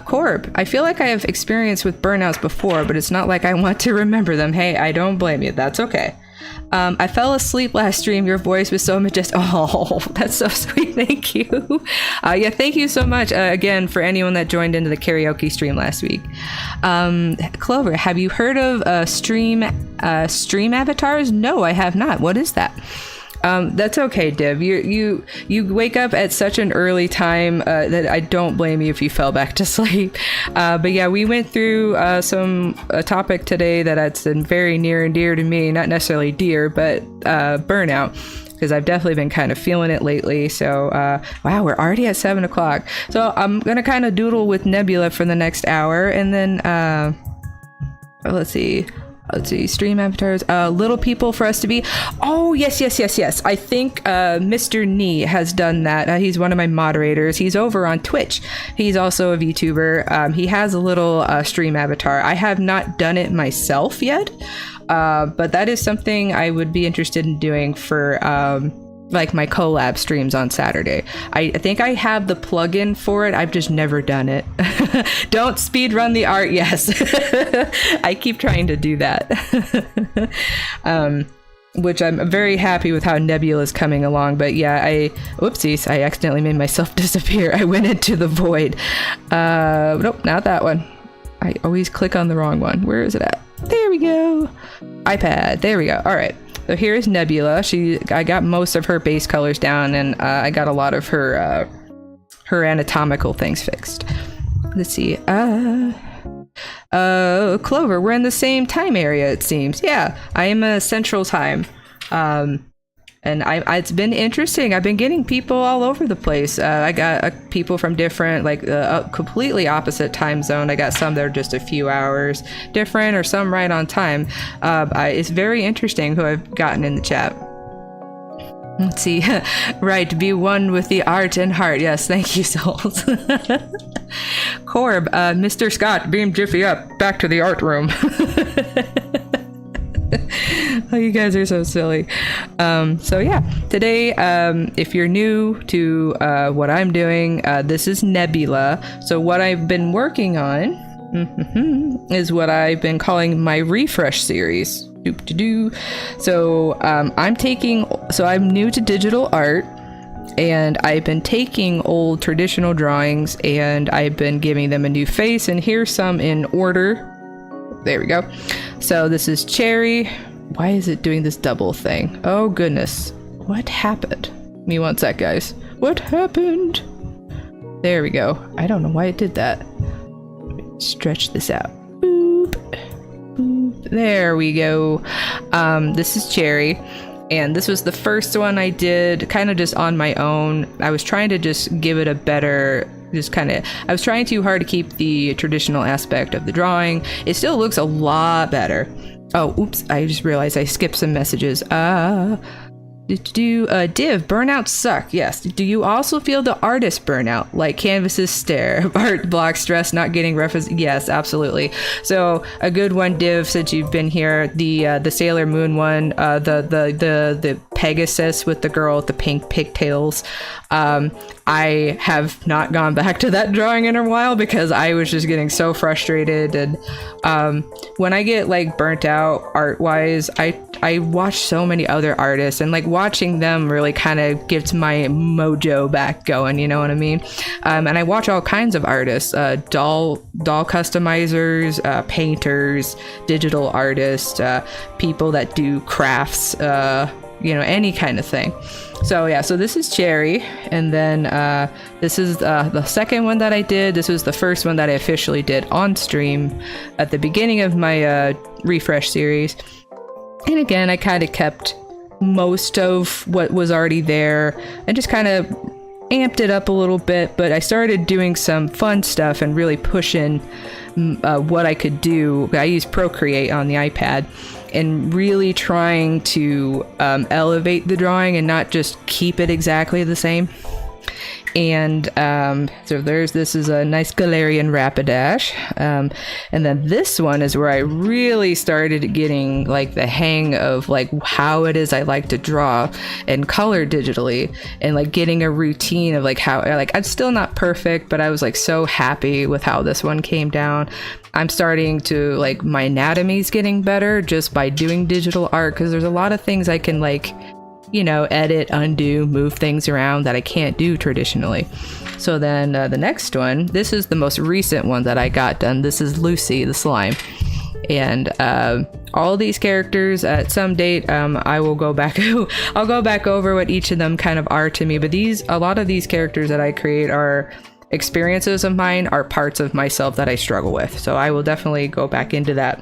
Corb, I feel like I have experience with burnouts before, but it's not like I want to remember them. Hey, I don't blame you. That's okay. I fell asleep last stream. Your voice was so majestic. Oh, that's so sweet. Thank you. Yeah, thank you so much again for anyone that joined into the karaoke stream last week. Clover, have you heard of stream avatars? No, I have not. What is that? That's okay, Div. You wake up at such an early time that I don't blame you if you fell back to sleep. But yeah, we went through a topic today that's been very near and dear to me. Not necessarily dear, but burnout. Because I've definitely been kind of feeling it lately. So, wow, we're already at 7 o'clock. So I'm going to kind of doodle with Ne-Beela for the next hour. And then, let's see, stream avatars, little people for us to be. Oh, yes. I think Mr. Nee has done that. He's one of my moderators. He's over on Twitch. He's also a VTuber. He has a little stream avatar. I have not done it myself yet, but that is something I would be interested in doing for like my collab streams on Saturday. I think I have the plugin for it. I've just never done it. Don't speed run the art. Yes. I keep trying to do that. Which I'm very happy with how Ne-Beela is coming along. But yeah, whoopsies, I accidentally made myself disappear. I went into the void. Nope, not that one. I always click on the wrong one. Where is it at? There we go. iPad. There we go. All right. So here is Ne-Beela. I got most of her base colors down, and I got a lot of her anatomical things fixed. Let's see. Clover, we're in the same time area, it seems. Yeah, I am a Central Time. And it's been interesting. I've been getting people all over the place. I got people from different, like completely opposite time zone. I got some that are just a few hours different, or some right on time. It's very interesting who I've gotten in the chat. Let's see. Right, be one with the art and heart. Yes, thank you, souls. Corb, Mr. Scott, beam Jiffy up. Back to the art room. Oh, you guys are so silly. So yeah, today, if you're new to what I'm doing, this is Ne-Beela. So what I've been working on is what I've been calling my refresh series. So I'm new to digital art, and I've been taking old traditional drawings and I've been giving them a new face, and here's some in order. There we go. So this is Cherry. Why is it doing this double thing? Oh goodness. What happened? Give me one sec, guys. What happened? There we go. I don't know why it did that. Stretch this out. Boop. Boop. There we go. This is Cherry. And this was the first one I did kind of just on my own. I was trying to just give it a better, I was trying too hard to keep the traditional aspect of the drawing. It still looks a lot better. Oh, oops, I just realized I skipped some messages. Div, burnouts suck. Yes. Do you also feel the artist burnout? Like canvases stare, art block stress, not getting reference? Yes, absolutely. So a good one, Div, since you've been here, the Sailor Moon one, the Pegasus with the girl with the pink pigtails. I have not gone back to that drawing in a while because I was just getting so frustrated. And when I get like burnt out art wise, I watch so many other artists, and like watching them really kind of gets my mojo back going, you know what I mean? And I watch all kinds of artists, doll customizers, painters, digital artists, people that do crafts, any kind of thing. So yeah, so this is Cherry, and then this is the second one that I did. This was the first one that I officially did on stream at the beginning of my refresh series. And again, I kind of kept most of what was already there and just kind of amped it up a little bit, but I started doing some fun stuff and really pushing what I could do. I use Procreate on the iPad and really trying to elevate the drawing and not just keep it exactly the same. And so this is a nice Galarian Rapidash. And then this one is where I really started getting like the hang of like how it is I like to draw and color digitally, and like getting a routine of like how, like, I'm still not perfect, but I was like so happy with how this one came down. I'm starting to like, my anatomy's getting better just by doing digital art, because there's a lot of things I can like, you know, edit, undo, move things around that I can't do traditionally. So then the next one, this is the most recent one that I got done. This is Lucy the slime. And all these characters at some date, I will go back, I'll go back over what each of them kind of are to me. But a lot of these characters that I create are experiences of mine, are parts of myself that I struggle with. So I will definitely go back into that.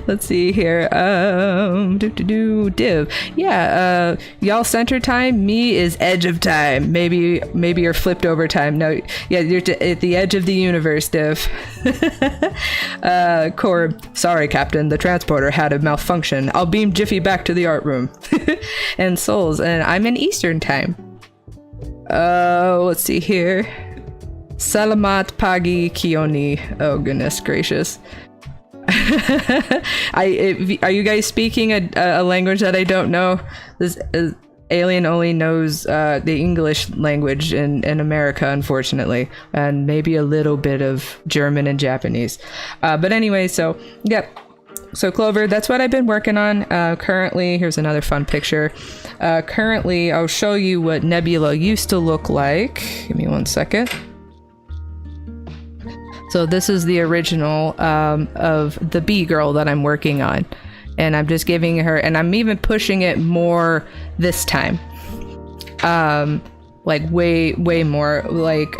Let's see here. Div. Yeah, y'all center time. Me is edge of time. Maybe you're flipped over time. No, yeah, you're at the edge of the universe, Div. Corb. Sorry, Captain. The transporter had a malfunction. I'll beam Jiffy back to the art room. And Souls. And I'm in Eastern time. Let's see here. Salamat pagi Kioni. Oh goodness gracious. Are you guys speaking a language that I don't know? This alien only knows the English language in America, unfortunately, and maybe a little bit of German and Japanese. But anyway, so yep. So Clover, that's what I've been working on. Currently, here's another fun picture. Currently, I'll show you what Ne-Beela used to look like. Give me 1 second. So this is the original of the bee girl that I'm working on. And I'm just giving her, and I'm even pushing it more this time. Like way more, like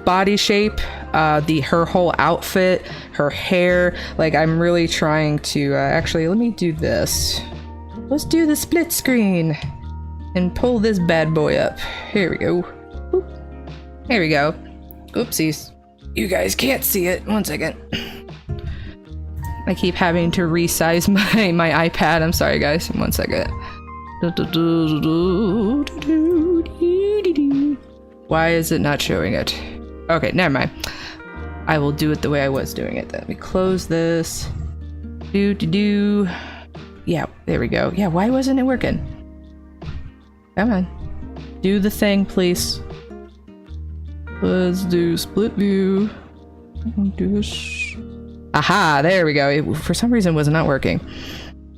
body shape, her whole outfit, her hair. Like I'm really trying to, actually, let me do this. Let's do the split screen and pull this bad boy up. Here we go. Oop. Here we go. Oopsies. You guys can't see it. 1 second. I keep having to resize my iPad. I'm sorry, guys. 1 second. Why is it not showing it? Okay, never mind. I will do it the way I was doing it then. Let me close this. Yeah, there we go. Yeah, why wasn't it working? Come on. Do the thing, please. Let's do split view. Do this. Aha, there we go. It, for some reason, was not working.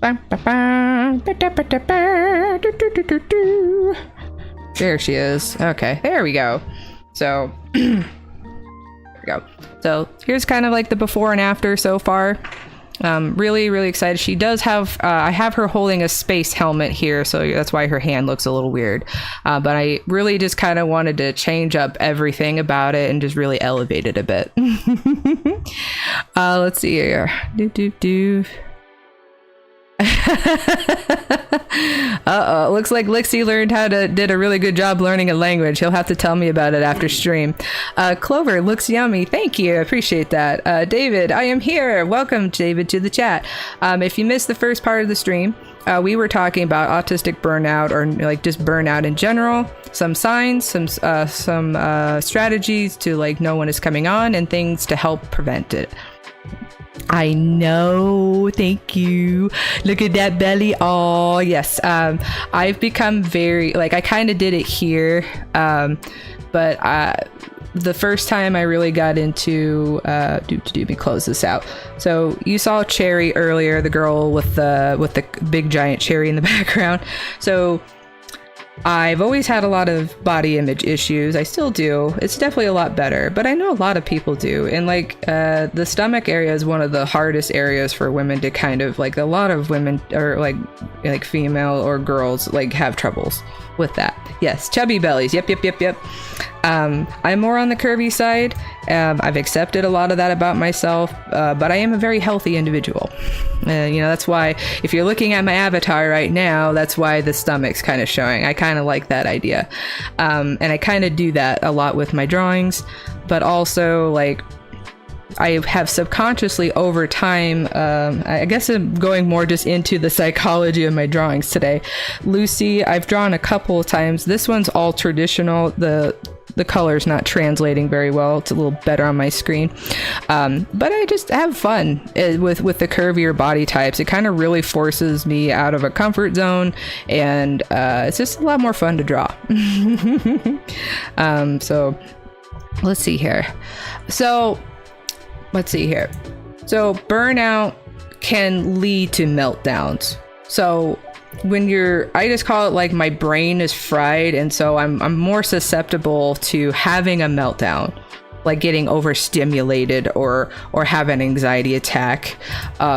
There she is. Okay, there we go. So, there we go. So, here's kind of like the before and after so far. Really, really excited. She does have, I have her holding a space helmet here, so that's why her hand looks a little weird. But I really just kind of wanted to change up everything about it and just really elevate it a bit. Let's see here. Uh-oh, looks like Lixie did a really good job learning a language. He'll have to tell me about it after stream. Clover looks yummy. Thank you. I appreciate that. David, I am here. Welcome, David, to the chat. If you missed the first part of the stream, we were talking about autistic burnout, or like just burnout in general, some signs, some strategies to like know when it's coming on, and things to help prevent it. I know. Thank you. Look at that belly. Oh, yes. I've become very, like, I kind of did it here. But the first time I really got into, let me close this out. So you saw Cherry earlier, the girl with the big giant cherry in the background. So I've always had a lot of body image issues. I still do. It's definitely a lot better, but I know a lot of people do. And like the stomach area is one of the hardest areas for women to kind of like, a lot of women or like female or girls like have troubles with that. Yes, chubby bellies. Yep. I'm more on the curvy side, I've accepted a lot of that about myself, but I am a very healthy individual. That's why if you're looking at my avatar right now, that's why the stomach's kind of showing. I kind of like that idea. And I kind of do that a lot with my drawings, but also like I have subconsciously over time, I guess I'm going more just into the psychology of my drawings today. Lucy, I've drawn a couple of times. This one's all traditional. The color's not translating very well. It's a little better on my screen. But I just have fun with the curvier body types. It kind of really forces me out of a comfort zone, and it's just a lot more fun to draw. So let's see here. So burnout can lead to meltdowns. So I just call it like my brain is fried, and so I'm more susceptible to having a meltdown, like getting overstimulated or have an anxiety attack,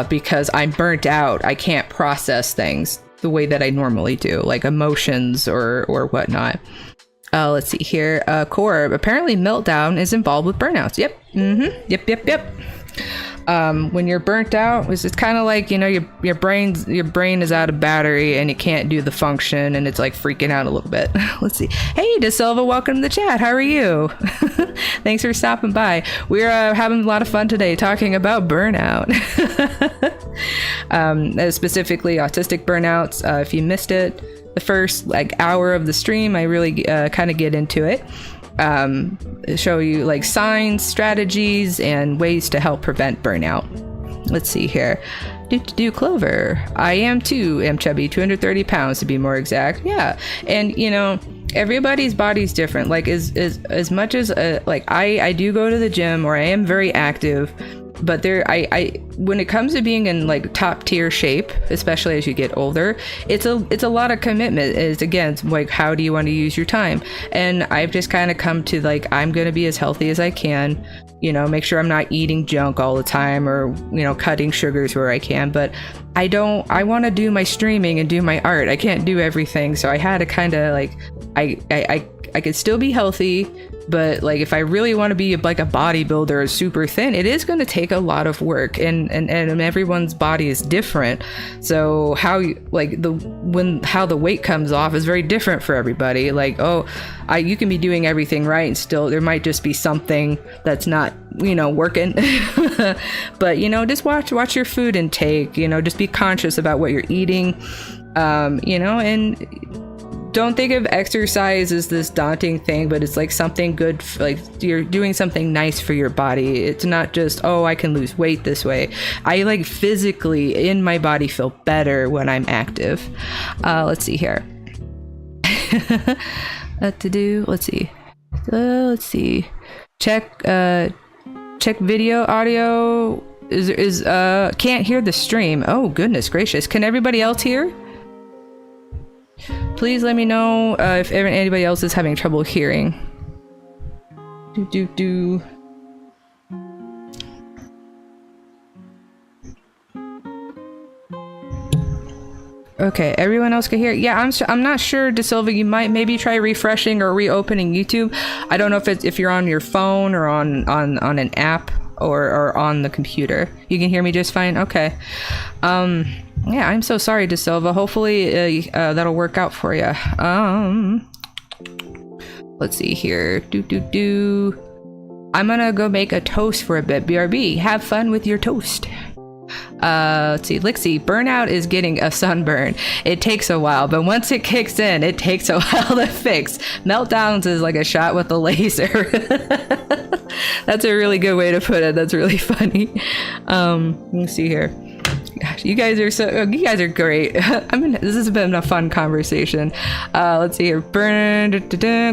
because I'm burnt out. I can't process things the way that I normally do, like emotions or whatnot. Let's see here. Corb, apparently meltdown is involved with burnouts. Yep. Yep. When you're burnt out, it's kind of like, your brain is out of battery and it can't do the function, and it's like freaking out a little bit. Let's see. Hey, De Silva, welcome to the chat. How are you? Thanks for stopping by. We're having a lot of fun today talking about burnout. Specifically autistic burnouts. If you missed it, the first hour of the stream, I really kind of get into it. Show you like signs, strategies, and ways to help prevent burnout. Let's see here. Do Clover. I am chubby, 230 pounds to be more exact. Yeah. And everybody's body's different. Like as much as I do go to the gym, or I am very active, but I when it comes to being in like top tier shape, especially as you get older, it's a lot of commitment. It's like, how do you want to use your time? And I've just kind of come to like, I'm going to be as healthy as I can, make sure I'm not eating junk all the time, or cutting sugars where I can. But I want to do my streaming and do my art. I can't do everything, so I had to kind of like, I could still be healthy, but like if I really want to be like a bodybuilder or super thin, it is going to take a lot of work, and everyone's body is different. So how the weight comes off is very different for everybody. Like, you can be doing everything right, and still there might just be something that's not working. But just watch your food intake. Just be conscious about what you're eating. And don't think of exercise as this daunting thing, but it's like something good, like you're doing something nice for your body. It's not just, I can lose weight this way. I like physically in my body feel better when I'm active. Let's see here. Let's see. Check video audio is can't hear the stream. Oh goodness gracious. Can everybody else hear? Please let me know if anybody else is having trouble hearing. Okay, everyone else can hear. Yeah, I'm not sure, De Silva. You might maybe try refreshing or reopening YouTube. I don't know if you're on your phone or on an app or on the computer. You can hear me just fine. Okay. Yeah, I'm so sorry, De Silva. Hopefully that'll work out for you. Let's see here. I'm gonna go make a toast for a bit. BRB, have fun with your toast. Let's see. Lixie, burnout is getting a sunburn. It takes a while, but once it kicks in, it takes a while to fix. Meltdowns is like a shot with a laser. That's a really good way to put it. That's really funny. Let's see here. Gosh, you guys are great. This has been a fun conversation. Let's see here.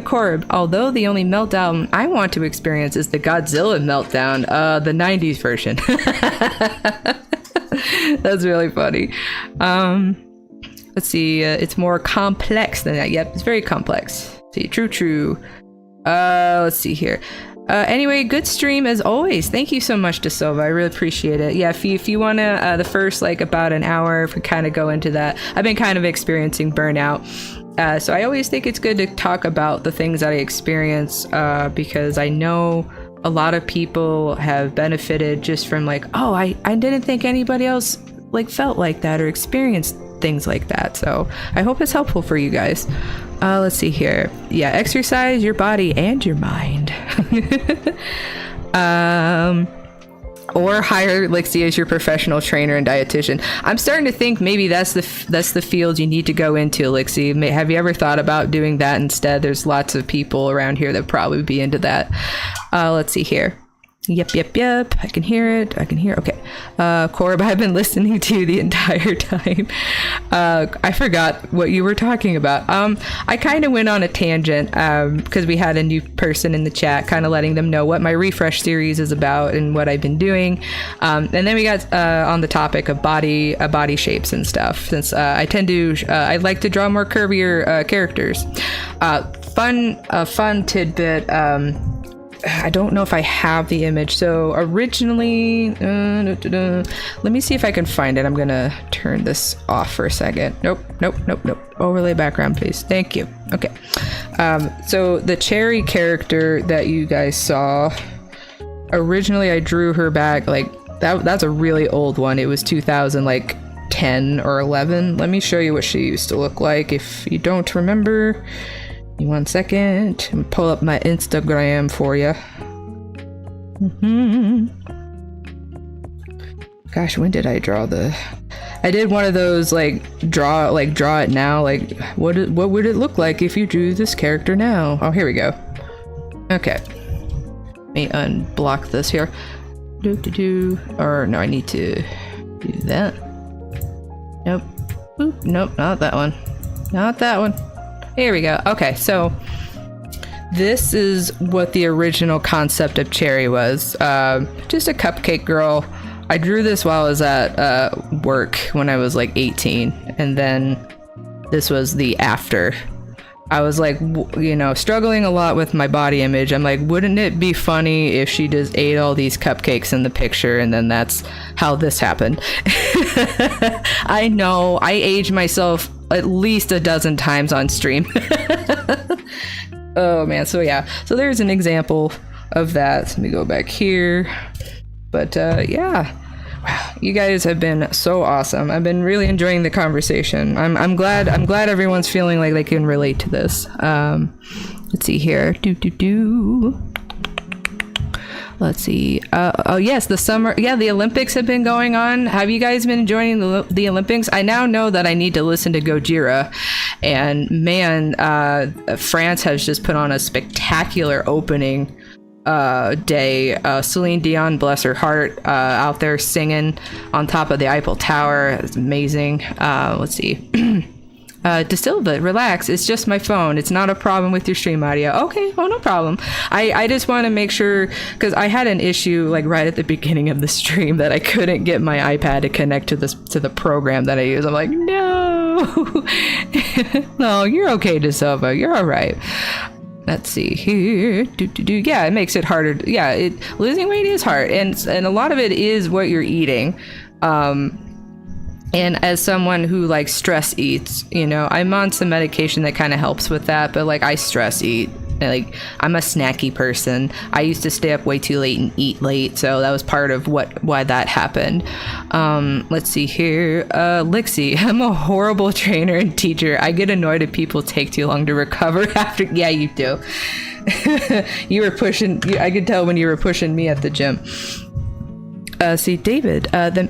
Corb. Although the only meltdown I want to experience is the Godzilla meltdown, the 90s version. That's really funny. Let's see. It's more complex than that. Yep, it's very complex. Let's see, true. Let's see here. Anyway, good stream as always. Thank you so much, De Silva. I really appreciate it. Yeah, if you want to, the first about an hour, if we kind of go into that, I've been kind of experiencing burnout. So I always think it's good to talk about the things that I experience, because I know a lot of people have benefited just from like, oh, I didn't think anybody else like felt like that or experienced things like that. So I hope it's helpful for you guys. Let's see here. Yeah, exercise your body and your mind. Or hire Lixie as your professional trainer and dietitian. I'm starting to think maybe that's the field you need to go into, Lixie. Have you ever thought about doing that instead? There's lots of people around here that probably be into that. Let's see here. Yep. I can hear it. Okay. Corb, I've been listening to you the entire time. I forgot what you were talking about. I kind of went on a tangent because we had a new person in the chat, kind of letting them know what my refresh series is about and what I've been doing. And then we got on the topic of body shapes and stuff. Since I tend to, I like to draw more curvier characters. Fun tidbit. I don't know if I have the image. So originally, let me see if I can find it. I'm gonna turn this off for a second. Nope. Overlay background, please. Thank you. Okay. So the cherry character that you guys saw, originally I drew her back like that's a really old one. It was 2010 or 11. Let me show you what she used to look like if you don't remember. 1 second. I'm pull up my Instagram for you. Gosh, when did I draw I did one of those like draw it now. Like what would it look like if you drew this character now? Oh, here we go. Okay. Let me unblock this here. Or no, I need to do that. Nope. Oop, nope, not that one. Not that one. Here we go. Okay, so this is what the original concept of Cherry was. Just a cupcake girl. I drew this while I was at work when I was like 18, and then this was the after. I was like, struggling a lot with my body image. I'm like, wouldn't it be funny if she just ate all these cupcakes in the picture, and then that's how this happened. I know, I aged myself at least a dozen times on stream. Oh man, so yeah, so there's an example of that. Let me go back here. But yeah, wow, you guys have been so awesome. I've been really enjoying the conversation. I'm glad everyone's feeling like they can relate to this. Let's see here. Let's see. Oh yes, the summer. Yeah, the Olympics have been going on. Have you guys been enjoying the Olympics? I now know that I need to listen to Gojira, and man, France has just put on a spectacular opening day. Celine Dion, bless her heart, out there singing on top of the Eiffel Tower. It's amazing. Let's see. DeSilva, relax. It's just my phone. It's not a problem with your stream audio. Okay, well, no problem. I just want to make sure, because I had an issue like right at the beginning of the stream that I couldn't get my iPad to connect to the program that I use. I'm like, no. No, you're okay, DeSilva. You're all right. Let's see here. Yeah, it makes it harder. Yeah, losing weight is hard, and a lot of it is what you're eating. And as someone who like stress eats, I'm on some medication that kind of helps with that, but like I stress eat. Like I'm a snacky person. I used to stay up way too late and eat late, so that was part of why that happened. Let's see here. Lixie, I'm a horrible trainer and teacher. I get annoyed if people take too long to recover after. Yeah, you do. You were pushing. I could tell when you were pushing me at the gym. See, David, the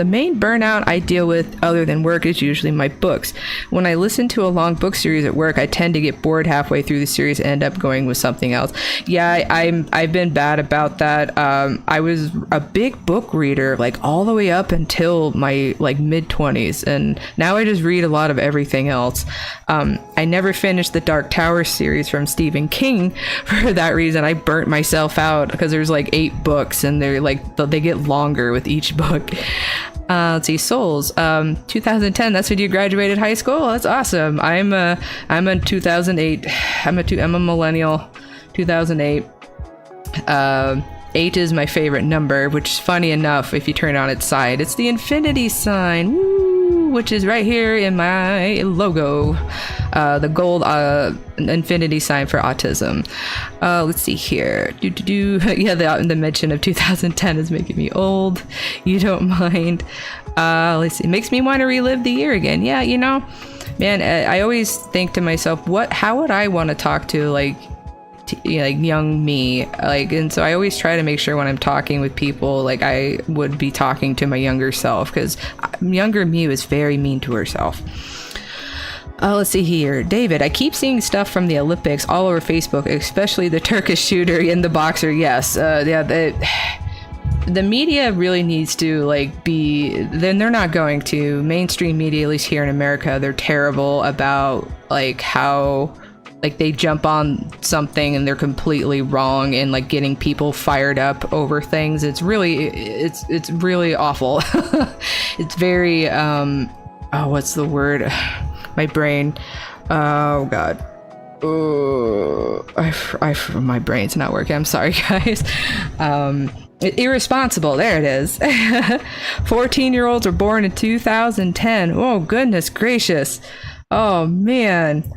main burnout I deal with other than work is usually my books. When I listen to a long book series at work, I tend to get bored halfway through the series and end up going with something else. Yeah, I've been bad about that. I was a big book reader, like all the way up until my like mid-20s, and now I just read a lot of everything else. I never finished the Dark Tower series from Stephen King for that reason. I burnt myself out because there's like 8 books, and they get longer with each book. Let's see, Souls. 2010. That's when you graduated high school. That's awesome. I'm a 2008. I'm a millennial. 2008. 8 is my favorite number, which is funny enough if you turn it on its side. It's the infinity sign. Woo! which is right here in my logo. The gold infinity sign for autism. Let's see here. Yeah, the mention of 2010 is making me old. You don't mind. Let's see. It makes me want to relive the year again. Yeah, you know, man, I always think to myself, how would I want to talk to like young me, like, and so I always try to make sure when I'm talking with people, like I would be talking to my younger self, because younger me was very mean to herself. Let's see here. David, I keep seeing stuff from the Olympics all over Facebook, especially the Turkish shooter and the boxer. Yes, yeah, the media really needs to like be, then they're not going to, mainstream media, at least here in America, they're terrible about like how like they jump on something and they're completely wrong and like getting people fired up over things. It's really awful. It's very what's the word? My brain. Oh god. My brain's not working. I'm sorry, guys. Irresponsible. There it is. 14-year-olds were born in 2010. Oh goodness gracious. Oh man.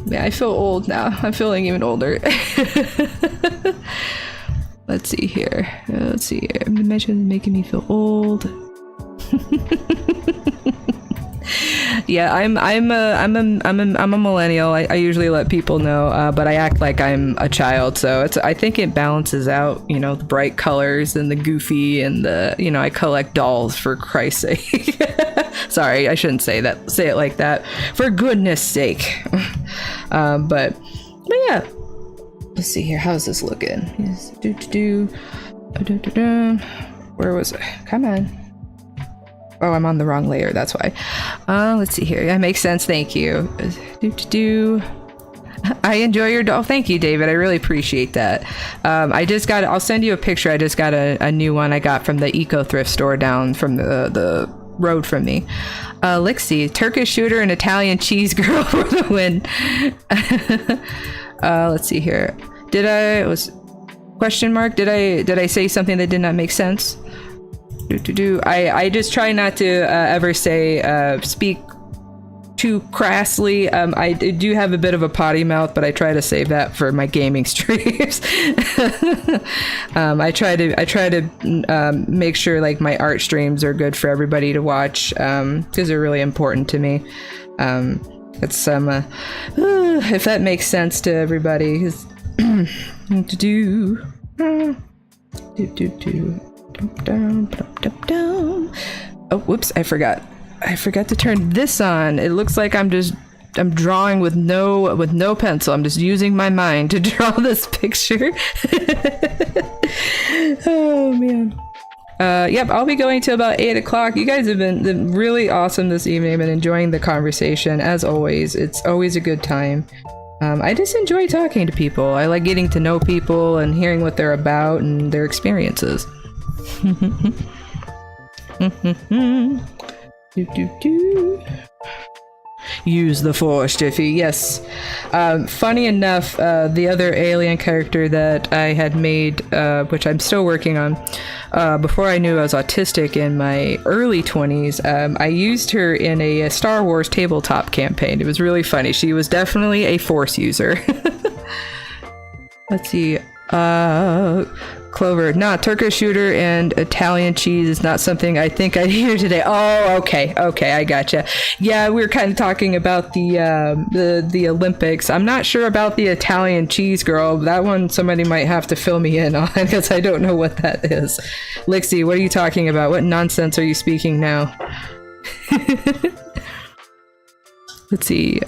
Yeah, I feel old now. I'm feeling even older. Let's see here. The mention is making me feel old. Yeah, I'm a millennial. I usually let people know, but I act like I'm a child. So I think it balances out. You know, the bright colors and the goofy and the, you know, I collect dolls, for Christ's sake. Sorry, I shouldn't say it like that. For goodness sake. But yeah. Let's see here. How's this looking? Where was it? Come on. Oh, I'm on the wrong layer. That's why. Let's see here. That makes sense. Thank you. I enjoy your doll. Thank you, David. I really appreciate that. I'll send you a picture. I just got a new one I got from the eco thrift store down from the road from me. Lixie, Turkish shooter and Italian cheese girl for the win. Let's see here. Did I say something that did not make sense? I just try not to ever say speak too crassly. I do have a bit of a potty mouth, but I try to save that for my gaming streams. I try to make sure like my art streams are good for everybody to watch, because they're really important to me. It's some if that makes sense to everybody. Oh, whoops, I forgot to turn this on. It looks like I'm drawing with no pencil. I'm just using my mind to draw this picture. Oh man. Yep, I'll be going till about 8 o'clock. You guys have been really awesome this evening. I've been enjoying the conversation as always. It's always a good time. I just enjoy talking to people. I like getting to know people and hearing what they're about and their experiences. Use the Force, Jiffy. Yes. Funny enough, the other alien character that I had made, which I'm still working on, before I knew I was autistic in my early 20s, I used her in a Star Wars tabletop campaign. It was really funny. She was definitely a Force user. Let's see. Clover, Turkish shooter and Italian cheese is not something I think I'd hear today. Oh, okay, I gotcha. Yeah, we were kind of talking about the Olympics. I'm not sure about the Italian cheese girl. That one somebody might have to fill me in on, because I don't know what that is. Lixie, what are you talking about? What nonsense are you speaking now? Let's see.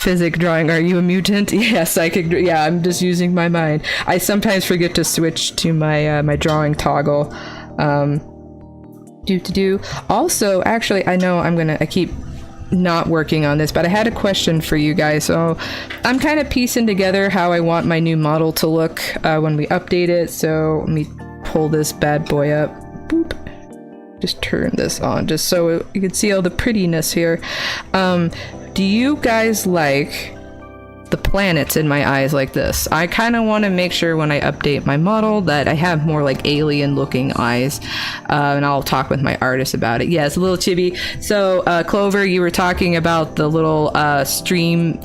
Physic drawing, are you a mutant? Yes, I could. Yeah, I'm just using my mind. I sometimes forget to switch to my my drawing toggle. Also, actually, I keep not working on this, but I had a question for you guys. So I'm kind of piecing together how I want my new model to look when we update it. So let me pull this bad boy up. Boop. Just turn this on, just so you can see all the prettiness here. Do you guys like the planets in my eyes like this. I kind of want to make sure when I update my model that I have more like alien looking eyes, and I'll talk with my artist about it. Yes, a little chibi. So Clover, you were talking about the little stream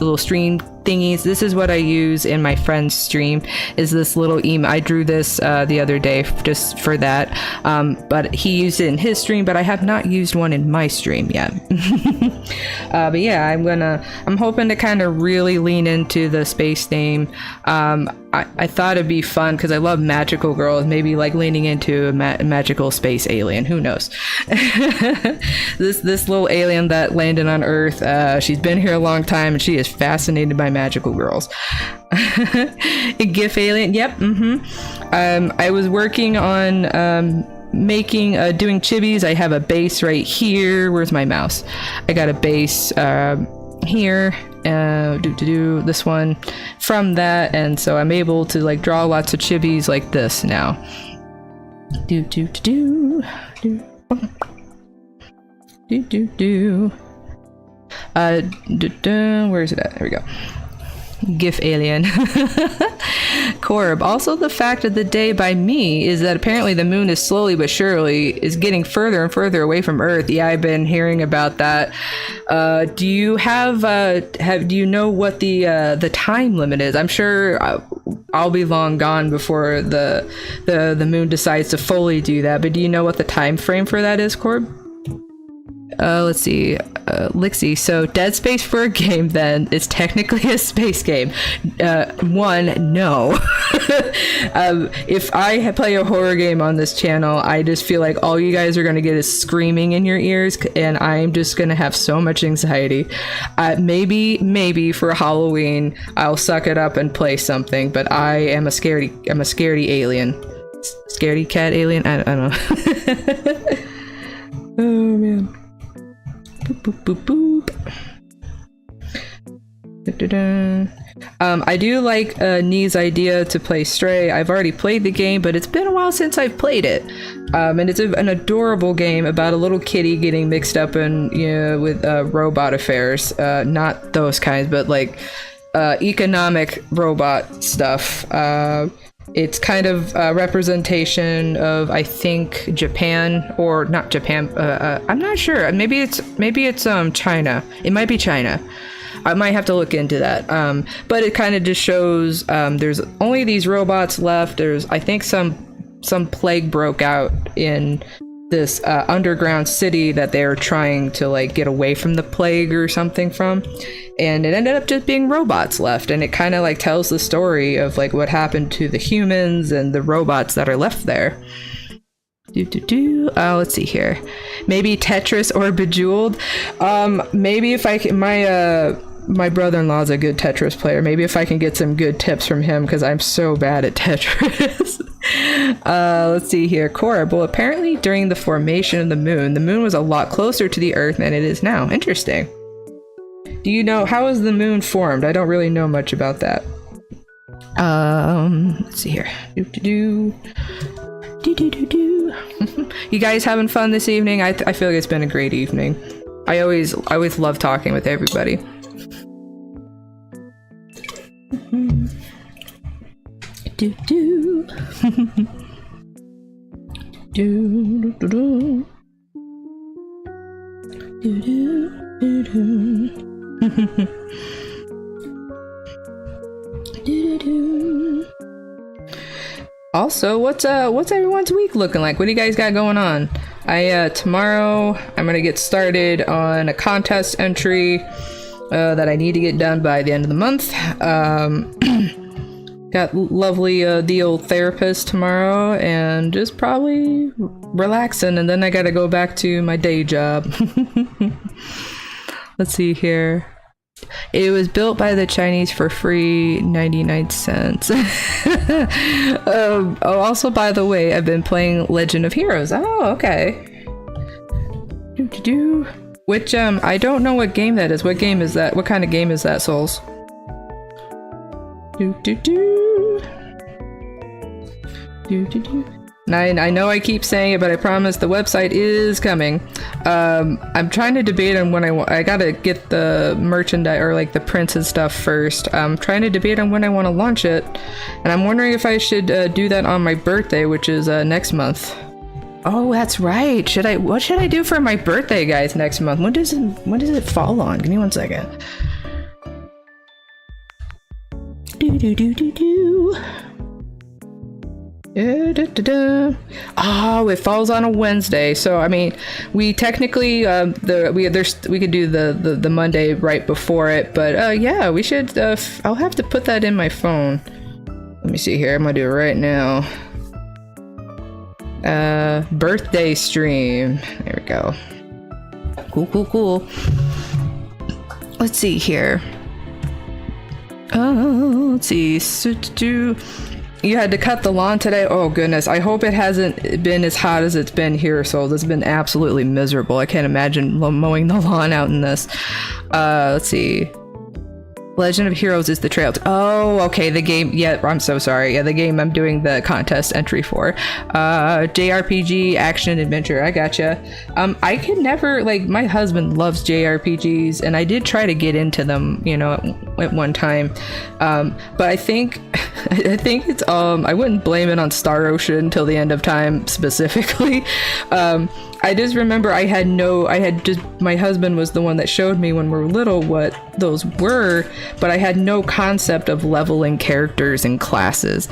thingies. This is what I use in my friend's stream, is this little emo. I drew this the other day just for that, but he used it in his stream, but I have not used one in my stream yet. But yeah, I'm hoping to kind of really lean into the space theme. I thought it'd be fun because I love magical girls, maybe like leaning into a magical space alien, who knows. This little alien that landed on Earth, she's been here a long time and she is fascinated by magical girls. A GIF alien, yep. I was working on doing chibis. I have a base right here. Where's my mouse? I got a base here, this one from that, and so I'm able to like draw lots of chibis like this now. Where is it at? There we go. GIF alien. Corb. Also, the fact of the day by me is that apparently the moon is slowly but surely is getting further and further away from Earth. Yeah, I've been hearing about that. Do you do you know what the time limit is? I'm sure I'll be long gone before the moon decides to fully do that, but do you know what the time frame for that is, Corb? Let's see, Lixie. So Dead Space for a game then is technically a space game. No. If I play a horror game on this channel, I just feel like all you guys are going to get is screaming in your ears, and I'm just going to have so much anxiety. Maybe for Halloween I'll suck it up and play something, but I'm a scaredy alien. Scaredy cat alien? I don't know. Oh man. Boop, boop, boop, boop. I do like Nee's idea to play Stray. I've already played the game, but it's been a while since I've played it. And it's an adorable game about a little kitty getting mixed up in, with robot affairs. Not those kinds, but like economic robot stuff. It's kind of a representation of, I think, Japan, or not Japan. I'm not sure. Maybe it's China. It might be China. I might have to look into that. But it kind of just shows there's only these robots left. There's, I think, some plague broke out in this underground city that they're trying to like get away from the plague or something from, and it ended up just being robots left, and it kind of like tells the story of like what happened to the humans and the robots that are left there. Let's see here, maybe Tetris or Bejeweled. Maybe if I can, my brother-in-law's a good Tetris player. Maybe if I can get some good tips from him, because I'm so bad at Tetris. Let's see here. Corb. Well, apparently during the formation of the moon was a lot closer to the Earth than it is now. Interesting. Do you know, how is the moon formed? I don't really know much about that. Let's see here. You guys having fun this evening? I feel like it's been a great evening. I always love talking with everybody. Also, what's everyone's week looking like? What do you guys got going on? Tomorrow I'm gonna get started on a contest entry that I need to get done by the end of the month. Got lovely the old therapist tomorrow, and just probably relaxing, and then I gotta go back to my day job. Let's see here. It was built by the Chinese for free, 99 cents. Also, by the way, I've been playing Legend of Heroes. Oh, okay. Which, I don't know what game that is. What game is that? What kind of game is that, Souls? And I know I keep saying it, but I promise the website is coming. I'm trying to debate on when I gotta get the merchandise or like the prints and stuff first. I'm trying to debate on when I want to launch it, and I'm wondering if I should do that on my birthday, which is next month. Oh, that's right. What should I do for my birthday, guys, next month? When does it fall on? Give me 1 second. Oh, it falls on a Wednesday, so I mean, we technically we could do the Monday right before it, but yeah, we should. I'll have to put that in my phone. Let me see here. I'm gonna do it right now. Birthday stream. There we go. Cool. Let's see here. Let's see. You had to cut the lawn today? Oh goodness, I hope it hasn't been as hot as it's been here, so it's been absolutely miserable. I can't imagine mowing the lawn out in this. Let's see. Legend of Heroes is the trail. Oh, okay, the game. Yeah, I'm so sorry. Yeah, the game I'm doing the contest entry for. JRPG action adventure. I gotcha. I could never, like, my husband loves JRPGs, and I did try to get into them, you know, at one time. But I think it's I wouldn't blame it on Star Ocean until the end of time specifically. I just remember my husband was the one that showed me when we were little what those were, but I had no concept of leveling characters and classes.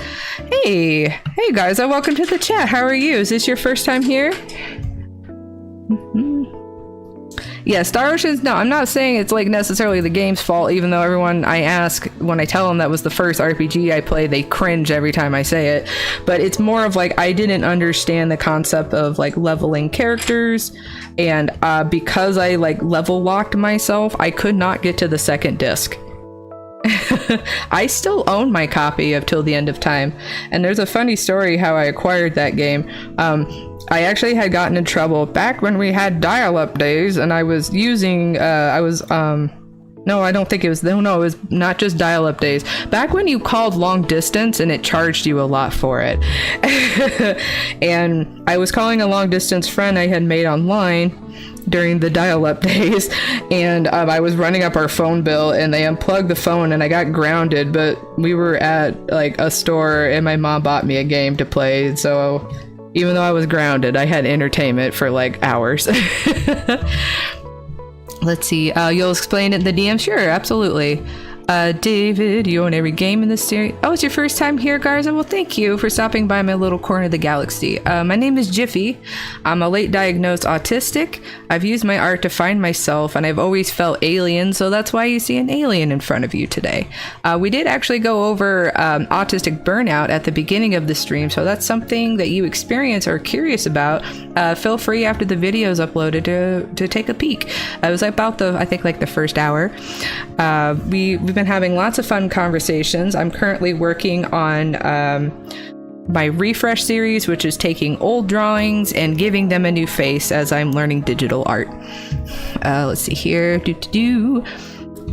Hey guys, welcome to the chat. How are you? Is this your first time here? Yeah, Star Ocean's, no, I'm not saying it's like necessarily the game's fault, even though everyone I ask, when I tell them that was the first RPG I played, they cringe every time I say it. But it's more of like, I didn't understand the concept of like leveling characters, and because I like level locked myself, I could not get to the second disc. I still own my copy of Till the End of Time, and there's a funny story how I acquired that game. I actually had gotten in trouble back when we had dial-up days, and I was using, no, I don't think it was, no, it was not just dial-up days. Back when you called long distance and it charged you a lot for it. And I was calling a long distance friend I had made online during the dial-up days, and I was running up our phone bill, and they unplugged the phone and I got grounded, but we were at like a store and my mom bought me a game to play, so even though I was grounded, I had entertainment for like hours. Let's see, you'll explain it in the DM? Sure, absolutely. David, you own every game in this series. Oh, it's your first time here, Garza? Well, thank you for stopping by my little corner of the galaxy. My name is Jiffy. I'm a late diagnosed autistic. I've used my art to find myself, and I've always felt alien, so that's why you see an alien in front of you today. We did actually go over autistic burnout at the beginning of the stream, so that's something that you experience or are curious about. Feel free after the video is uploaded to take a peek. It was about I think like the first hour. We've been having lots of fun conversations. I'm currently working on my refresh series, which is taking old drawings and giving them a new face as I'm learning digital art. Let's see here.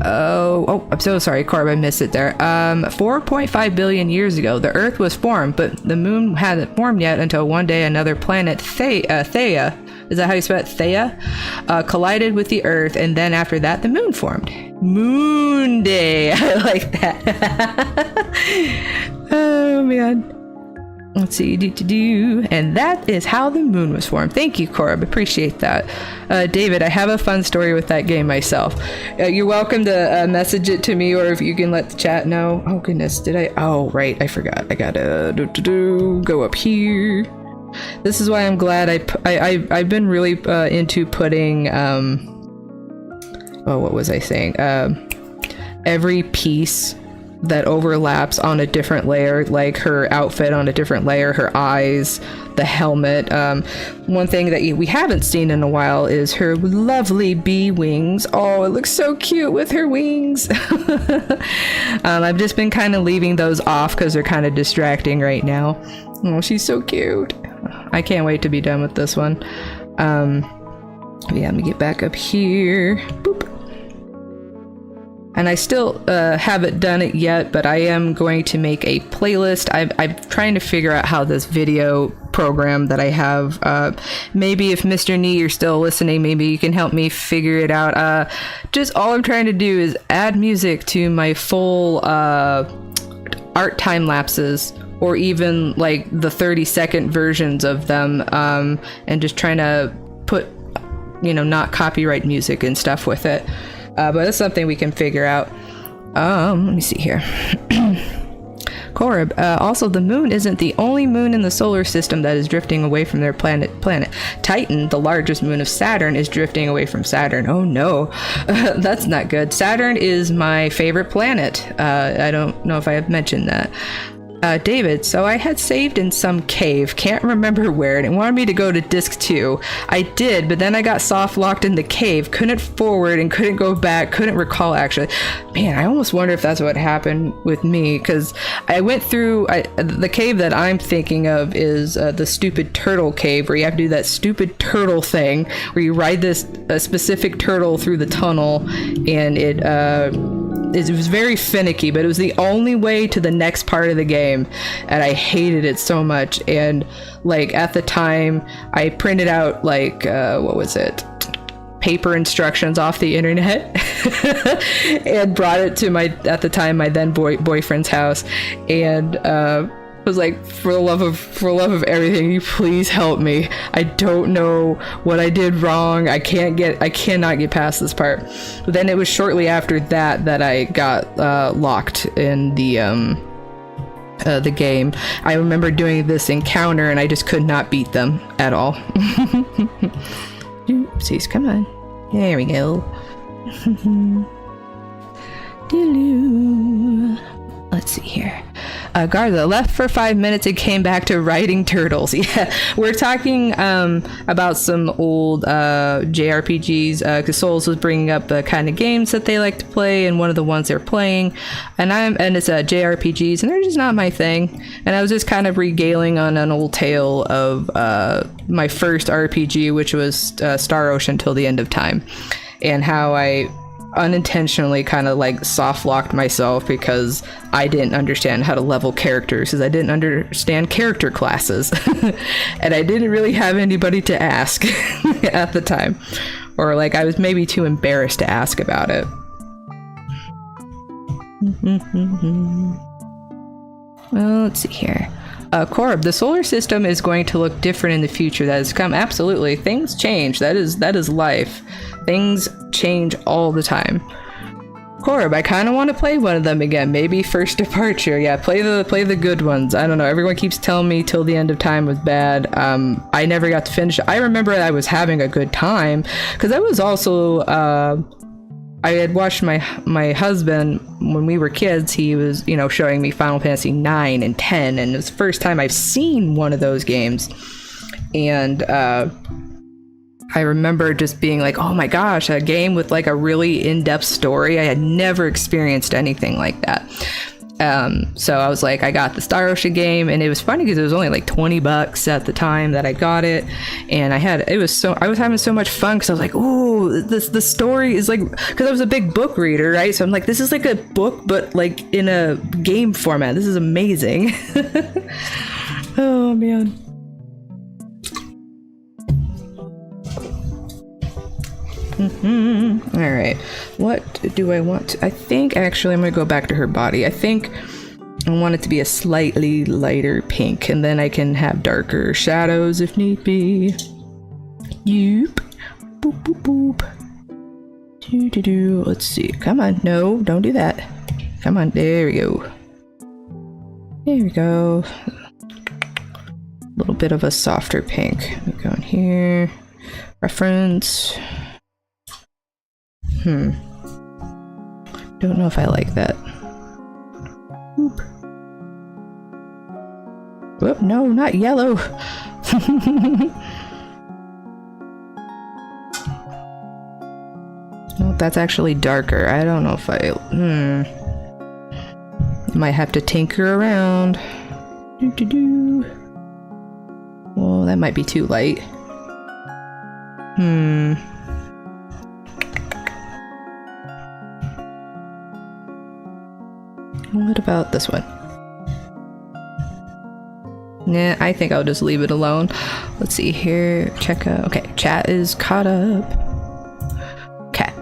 Oh, I'm so sorry, Corb, I missed it there. 4.5 billion years ago, the Earth was formed, but the moon hadn't formed yet until one day another planet, Theia, is that how you spell it? Theia? Collided with the Earth, and then after that, the moon formed. Moon Day! I like that. Oh, man. Let's see, and that is how the moon was formed. Thank you, Corb. Appreciate that. David, I have a fun story with that game myself. You're welcome to message it to me, or if you can let the chat know. Oh goodness, did I? Oh right, I forgot. I gotta go up here. This is why I'm glad I've been really into putting what was I saying? Every piece that overlaps on a different layer, like her outfit on a different layer, her eyes, the helmet. One thing that we haven't seen in a while is her lovely bee wings. Oh, it looks so cute with her wings. I've just been kind of leaving those off because they're kind of distracting right now. Oh, she's so cute. I can't wait to be done with this one. Yeah, let me get back up here. Boop. And I still haven't done it yet, but I am going to make a playlist. I'm trying to figure out how this video program that I have. Maybe if Mr. Nee, you're still listening, maybe you can help me figure it out. Just all I'm trying to do is add music to my full art time lapses, or even like the 30-second versions of them, and just trying to put, you know, not copyright music and stuff with it. But that's something we can figure out. Let me see here. Korib, also the moon isn't the only moon in the solar system that is drifting away from their planet. Titan, the largest moon of Saturn, is drifting away from Saturn. Oh no, that's not good. Saturn is my favorite planet. I don't know if I have mentioned that. David, so I had saved in some cave, can't remember where, and it wanted me to go to disc 2. I did, but then I got soft locked in the cave, couldn't forward and couldn't go back, couldn't recall actually. Man, I almost wonder if that's what happened with me, because I went through, the cave that I'm thinking of is the stupid turtle cave, where you have to do that stupid turtle thing, where you ride this specific turtle through the tunnel, and it was very finicky, but it was the only way to the next part of the game, and I hated it so much. And like at the time, I printed out like what was it, paper instructions off the internet and brought it to my, at the time, my then boyfriend's house, and was like, for the love of everything, you please help me. I don't know what I did wrong. I cannot get past this part. But then it was shortly after that I got locked in the game. I remember doing this encounter and I just could not beat them at all. Oopsies, come on. There we go. Let's see here. Garza left for 5 minutes and came back to writing turtles. Yeah, we're talking about some old JRPGs, because Souls was bringing up the kind of games that they like to play, and one of the ones they're playing, and it's JRPGs, and they're just not my thing. And I was just kind of regaling on an old tale of my first RPG, which was Star Ocean Till the End of Time, and how I unintentionally kind of like soft locked myself because I didn't understand how to level characters, because I didn't understand character classes and I didn't really have anybody to ask at the time, or like I was maybe too embarrassed to ask about it. Well, let's see here. Korb, the solar system is going to look different in the future that has come. Absolutely, things change. That is life. Things change all the time. Korb, I kind of want to play one of them again. Maybe First Departure. Yeah, play the good ones. I don't know. Everyone keeps telling me Till the End of Time was bad. I never got to finish it. I remember I was having a good time because I was also I had watched my husband when we were kids. He was, you know, showing me Final Fantasy 9 and 10, and it was the first time I've seen one of those games. And I remember just being like, oh my gosh, a game with like a really in-depth story. I had never experienced anything like that. So I was like, I got the Star Ocean game, and it was funny because it was only like $20 at the time that I got it, and I was having so much fun because I was like, oh, the story is like, because I was a big book reader, right? So I'm like, this is like a book, but like in a game format. This is amazing. Oh man. All right, what do I want? I think actually I'm gonna go back to her body. I think I want it to be a slightly lighter pink, and then I can have darker shadows if need be. Yoop. Boop, boop, boop. Do. Let's see. Come on. No, don't do that. Come on. There we go. There we go. A little bit of a softer pink. Let me go in here. Reference. Don't know if I like that. Oop. Whoop, no, not yellow. Oh, that's actually darker. I don't know if I... Might have to tinker around. Well, that might be too light. What about this one? Nah, I think I'll just leave it alone. Let's see here. Check out. Okay, chat is caught up. Okay.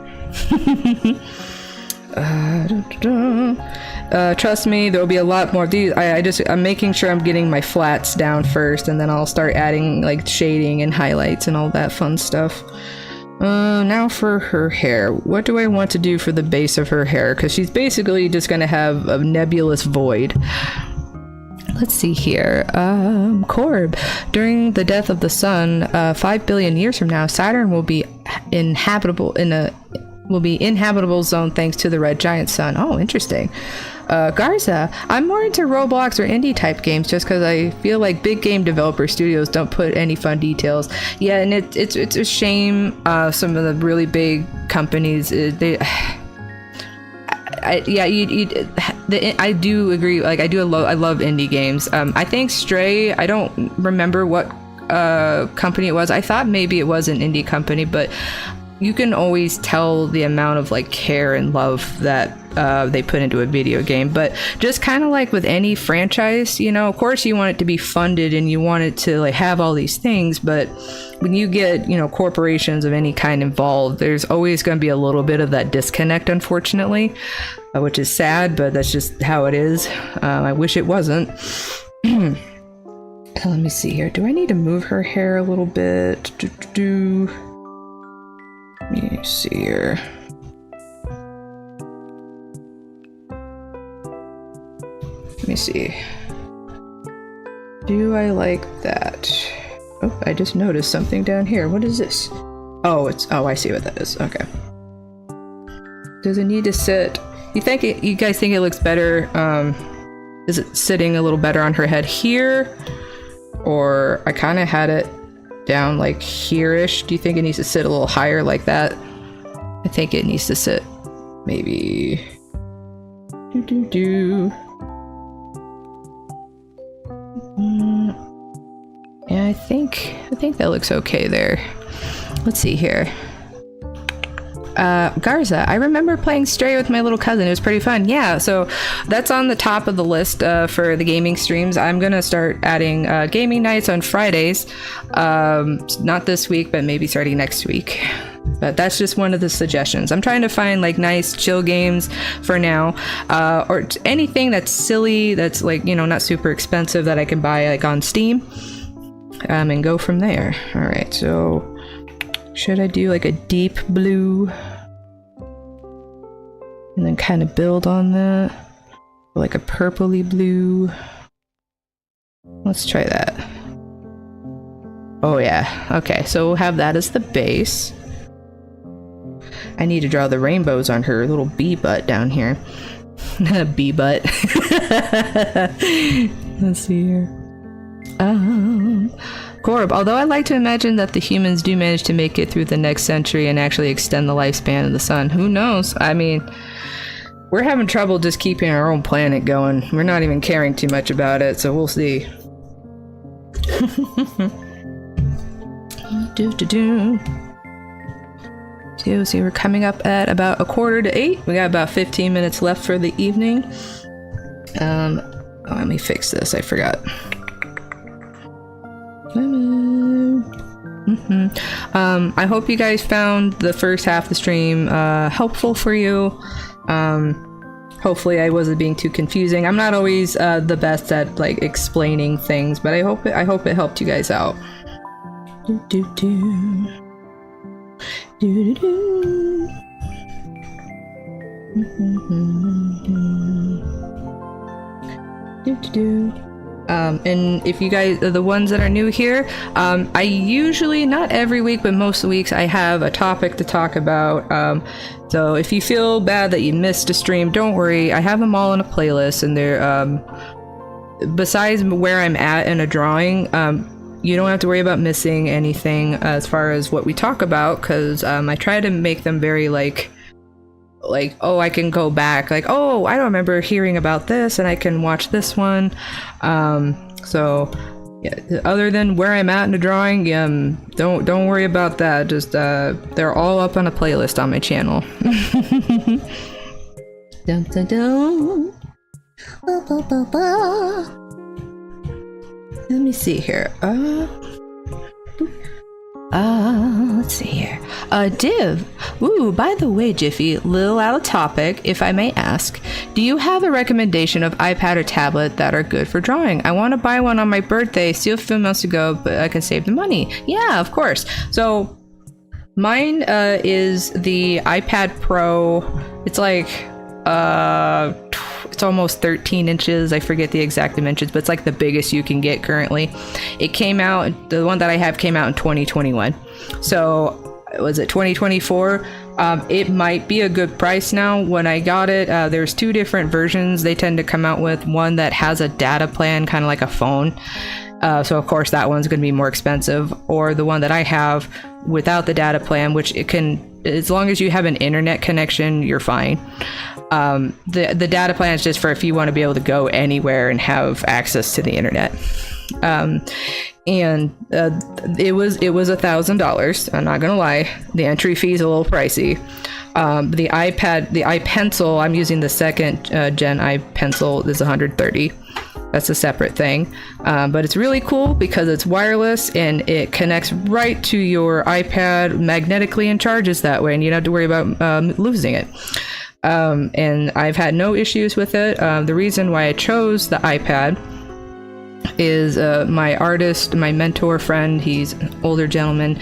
Trust me, there'll be a lot more. These I'm making sure I'm getting my flats down first, and then I'll start adding like shading and highlights and all that fun stuff. Now for her hair. What do I want to do for the base of her hair? Because she's basically just gonna have a nebulous void. Let's see here. Corb. During the death of the sun, 5 billion years from now, Saturn will be inhabitable zone thanks to the red giant sun. Oh, interesting. Garza, I'm more into Roblox or indie type games just because I feel like big game developer studios don't put any fun details. Yeah, and it's a shame. Some of the really big companies, I do agree. Like I love indie games. I think Stray. I don't remember what company it was. I thought maybe it was an indie company, but you can always tell the amount of like care and love that they put into a video game. But just kind of like with any franchise, you know, of course you want it to be funded and you want it to like have all these things, but when you get, you know, corporations of any kind involved, there's always going to be a little bit of that disconnect, unfortunately, which is sad, but that's just how it is. I wish it wasn't. Let me see here. Do I need to move her hair a little bit? Let me see here. Let me see. Do I like that? Oh, I just noticed something down here. What is this? Oh, I see what that is. Okay. Does it need to sit? You guys think it looks better? Is it sitting a little better on her head here? Or I kind of had it down like here-ish. Do you think it needs to sit a little higher like that? I think it needs to sit maybe yeah, I think that looks okay there. Let's see here. Garza, I remember playing Stray with my little cousin. It was pretty fun. Yeah, so that's on the top of the list for the gaming streams. I'm gonna start adding gaming nights on Fridays. Not this week, but maybe starting next week. But that's just one of the suggestions. I'm trying to find like nice chill games for now, or anything that's silly, that's like, you know, not super expensive that I can buy like on Steam, and go from there. All right, so should I do like a deep blue and then kind of build on that? Like a purpley blue. Let's try that. Oh yeah, okay, so we'll have that as the base. I need to draw the rainbows on her little bee butt down here. Bee butt. Let's see here. Corb, although I like to imagine that the humans do manage to make it through the next century and actually extend the lifespan of the sun. Who knows? I mean, we're having trouble just keeping our own planet going. We're not even caring too much about it, so we'll see. See, we're coming up at about 7:45. We got about 15 minutes left for the evening. Let me fix this. I forgot. I hope you guys found the first half of the stream helpful for you. Hopefully I wasn't being too confusing. I'm not always the best at like explaining things, but I hope it helped you guys out. And if you guys are the ones that are new here, I usually, not every week, but most weeks, I have a topic to talk about. So if you feel bad that you missed a stream, don't worry. I have them all in a playlist, and they're besides where I'm at in a drawing, you don't have to worry about missing anything as far as what we talk about, because I try to make them very like, oh, I can go back, like, oh, I don't remember hearing about this, and I can watch this one. So yeah, other than where I'm at in the drawing, don't worry about that. Just they're all up on a playlist on my channel. Dun, dun, dun. Ba, ba, ba, ba. let me see here. Let's see here. Div. Ooh, by the way, Jiffy, little out of topic, if I may ask, do you have a recommendation of iPad or tablet that are good for drawing? I want to buy one on my birthday, still a few months ago, but I can save the money. Yeah, of course. So mine is the iPad Pro. It's like it's almost 13 inches. I forget the exact dimensions, but it's like the biggest you can get currently. It came out, the one that I have came out in 2021. So was it 2024? It might be a good price now. When I got it, there's two different versions they tend to come out with. One that has a data plan, kind of like a phone. So of course that one's going to be more expensive, or the one that I have without the data plan, which it can, as long as you have an internet connection, you're fine. The data plan is just for if you want to be able to go anywhere and have access to the internet. And it was $1,000. I'm not gonna lie, the entry fee is a little pricey. The iPencil, I'm using the second gen iPencil, is $130. That's a separate thing, but it's really cool because it's wireless and it connects right to your iPad magnetically and charges that way, and you don't have to worry about losing it. And I've had no issues with it. The reason why I chose the iPad is my artist, my mentor friend, he's an older gentleman,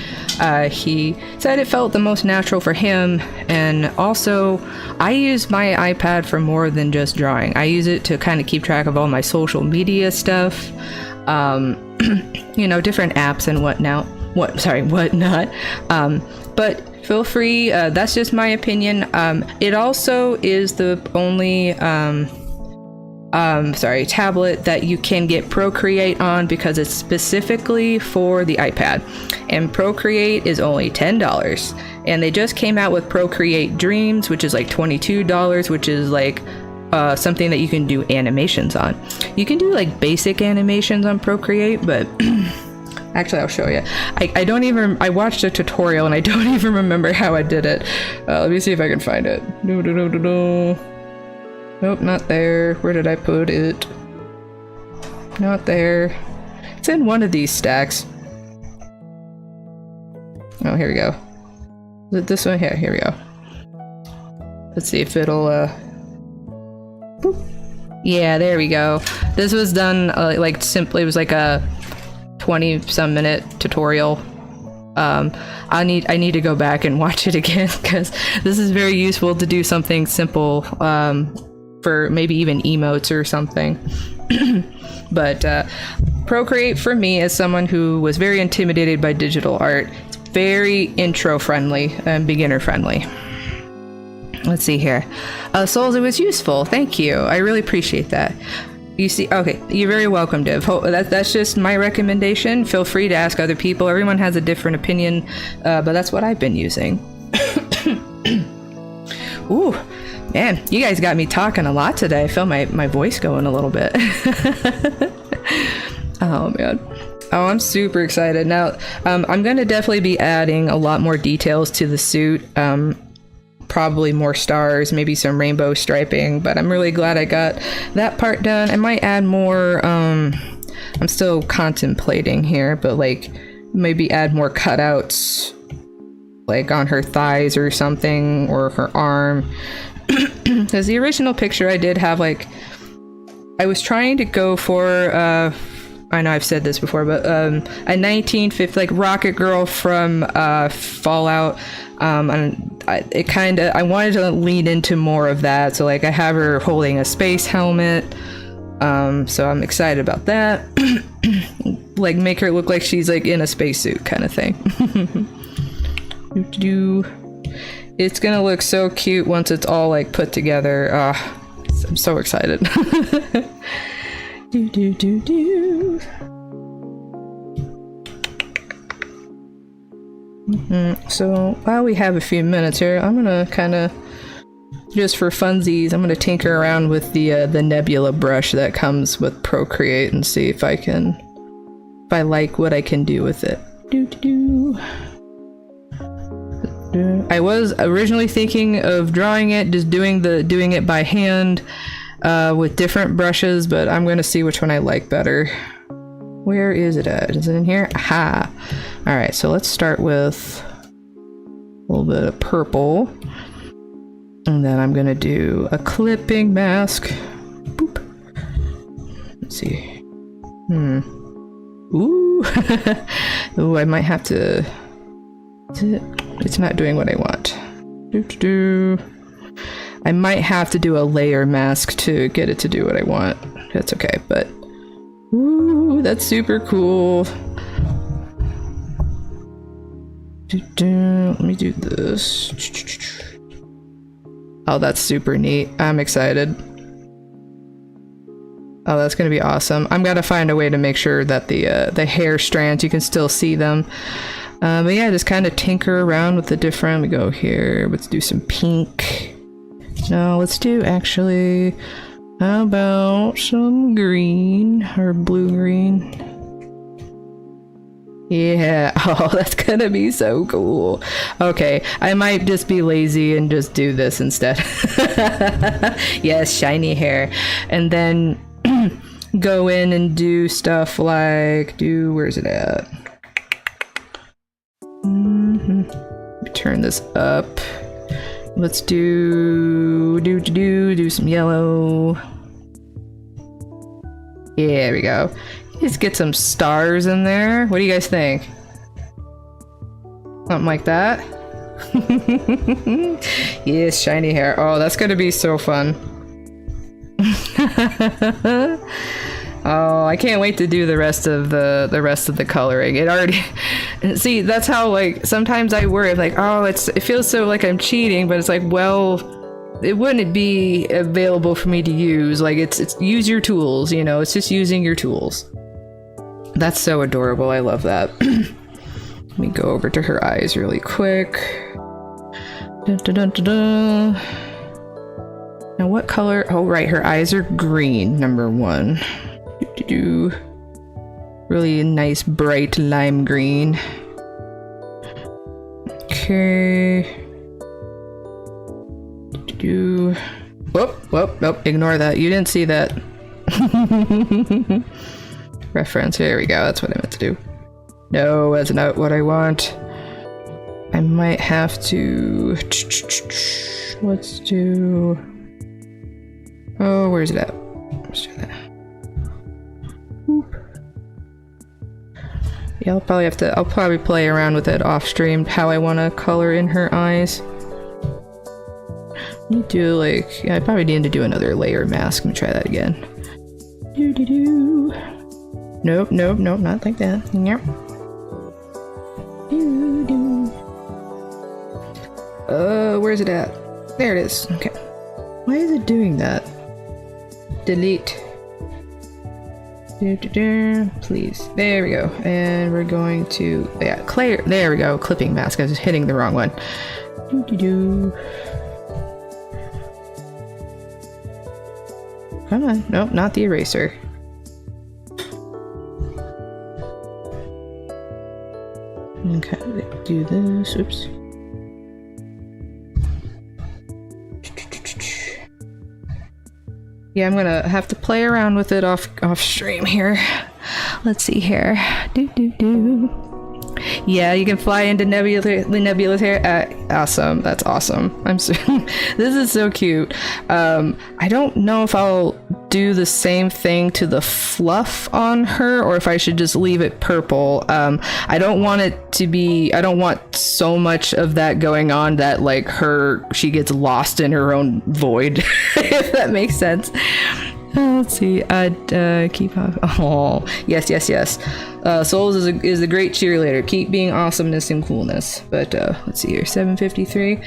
he said it felt the most natural for him. And also I use my iPad for more than just drawing. I use it to kind of keep track of all my social media stuff, you know, different apps and whatnot. But feel free, that's just my opinion. It also is the only tablet that you can get Procreate on, because it's specifically for the iPad, and Procreate is only $10. And they just came out with Procreate Dreams, which is like $22, which is like something that you can do animations on. You can do like basic animations on Procreate, but actually I'll show you. I watched a tutorial and I don't even remember how I did it. Let me see if I can find it. Nope, not there. Where did I put it? Not there. It's in one of these stacks. Oh, here we go. Is it this one? Here we go. Let's see if it'll, boop. Yeah, there we go. This was done, like, simply, it was like a 20-some minute tutorial. I need to go back and watch it again, because this is very useful to do something simple, for maybe even emotes or something. But Procreate for me, as someone who was very intimidated by digital art, it's very intro friendly and beginner friendly. Let's see here. Souls, it was useful. Thank you. I really appreciate that. You see, okay, you're very welcome, Div. That's just my recommendation. Feel free to ask other people. Everyone has a different opinion, but that's what I've been using. Ooh. Man, you guys got me talking a lot today. I feel my voice going a little bit. Oh, man. Oh, I'm super excited. Now, I'm going to definitely be adding a lot more details to the suit. Probably more stars, maybe some rainbow striping, but I'm really glad I got that part done. I might add more, I'm still contemplating here, but like maybe add more cutouts like on her thighs or something, or her arm. Because the original picture I did have, like, I was trying to go for, I know I've said this before, but a 1950, like, Rocket Girl from Fallout. And I wanted to lean into more of that. So, like, I have her holding a space helmet. So I'm excited about that. Like, make her look like she's, like, in a spacesuit kind of thing. It's gonna look so cute once it's all like put together. I'm so excited. So while we have a few minutes here, I'm gonna kind of, just for funsies, I'm gonna tinker around with the Ne-Beela brush that comes with Procreate and see if I like what I can do with it. I was originally thinking of drawing it, just doing it by hand with different brushes, but I'm gonna see which one I like better. Where is it at? Is it in here? Aha! Alright, so let's start with a little bit of purple. And then I'm gonna do a clipping mask. Boop. Let's see. Ooh! Ooh, I might have to... It's not doing what I want. I might have to do a layer mask to get it to do what I want. That's okay, but... Ooh, that's super cool. Let me do this. Oh, that's super neat. I'm excited. Oh, that's gonna be awesome. I'm gonna find a way to make sure that the hair strands, you can still see them. But yeah, just kind of tinker around with the different. We go here. Let's do some pink. No, let's do actually. How about some green or blue-green? Yeah. Oh, that's gonna be so cool. Okay, I might just be lazy and just do this instead. Yes, shiny hair. And then go in and do stuff like where's it at? Turn this up. Let's do some yellow. Yeah, there we go. Let's get some stars in there. What do you guys think? Something like that? Yes, shiny hair. Oh, that's gonna be so fun. Oh, I can't wait to do the rest of the coloring. It already see, that's how like sometimes I worry like, oh, it feels so like I'm cheating, but it's like, well, it wouldn't be available for me to use. Like it's use your tools, you know, it's just using your tools. That's so adorable. I love that. Let me go over to her eyes really quick. Dun, dun, dun, dun, dun. Now what color? Oh right, her eyes are green, number one. Really nice bright lime green. Okay. Whoop, ignore that. You didn't see that. Reference, here we go. That's what I meant to do. No, that's not what I want. I might have to... Let's do... Oh, where's it at? Let's do that. Yeah, I'll probably play around with it off stream, how I want to color in her eyes. Let me do like, yeah, I probably need to do another layer mask. Let me try that again. Nope, not like that. Yep. Where's it at? There it is. Okay. Why is it doing that? Delete. Please. There we go. And we're going to, yeah, clear. There we go. Clipping mask. I was hitting the wrong one. Come on. Nope, not the eraser. Okay, do this. Oops. Yeah, I'm gonna have to play around with it off stream here. Let's see here. Yeah, you can fly into Ne-Beela's hair. Awesome. That's awesome. This is so cute. I don't know if I'll do the same thing to the fluff on her or if I should just leave it purple. I don't want it to be, I don't want so much of that going on that like she gets lost in her own void, if that makes sense. Let's see. Keep off. Oh, yes. Souls is a great cheerleader. Keep being awesomeness and coolness. But let's see here. 7:53.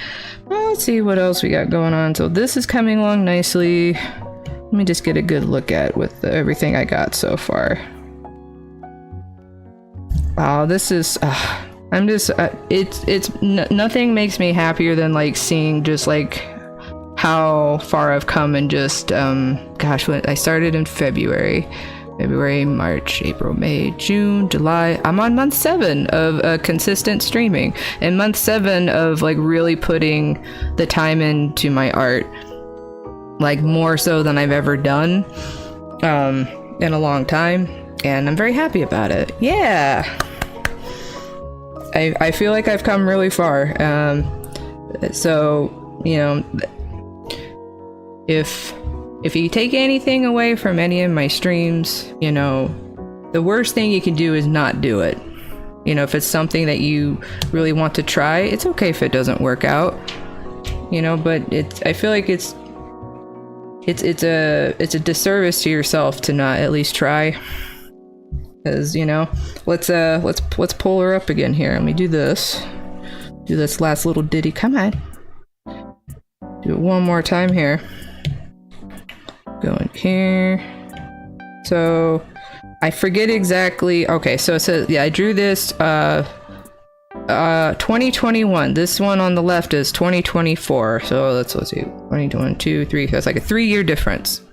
Well, let's see what else we got going on. So this is coming along nicely. Let me just get a good look at with everything I got so far. Wow, this is. I'm just. Nothing makes me happier than like seeing just like how far I've come in just gosh, when I started in February, March, April, May, June, July. I'm on month 7 of consistent streaming and month 7 of like really putting the time into my art, like more so than I've ever done in a long time. and I'm very happy about it. Yeah. I feel like I've come really far. So, you know, if you take anything away from any of my streams, you know, the worst thing you can do is not do it. You know, if it's something that you really want to try, it's okay if it doesn't work out. You know, but I feel like it's a disservice to yourself to not at least try. Because, you know, let's pull her up again here. Let me do this. Do this last little ditty. Come on. Do it one more time here. Go in here. So I forget exactly. Okay, so it says, yeah, I drew this 2021. This one on the left is 2024. So let's see. 21, 2, 3. So it's like a 3-year difference.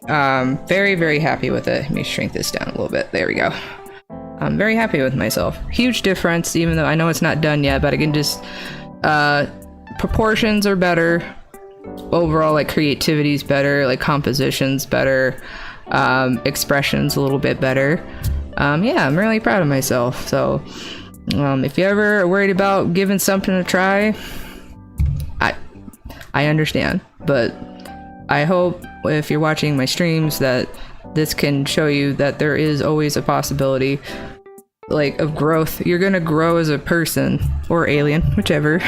Very, very happy with it. Let me shrink this down a little bit. There we go. I'm very happy with myself. Huge difference, even though I know it's not done yet, but I can just, proportions are better. Overall, like, creativity's better, like, composition's better, expression's a little bit better. Yeah, I'm really proud of myself. So, if you ever are worried about giving something a try, I understand, but I hope if you're watching my streams that this can show you that there is always a possibility, like, of growth. You're gonna grow as a person, or alien, whichever.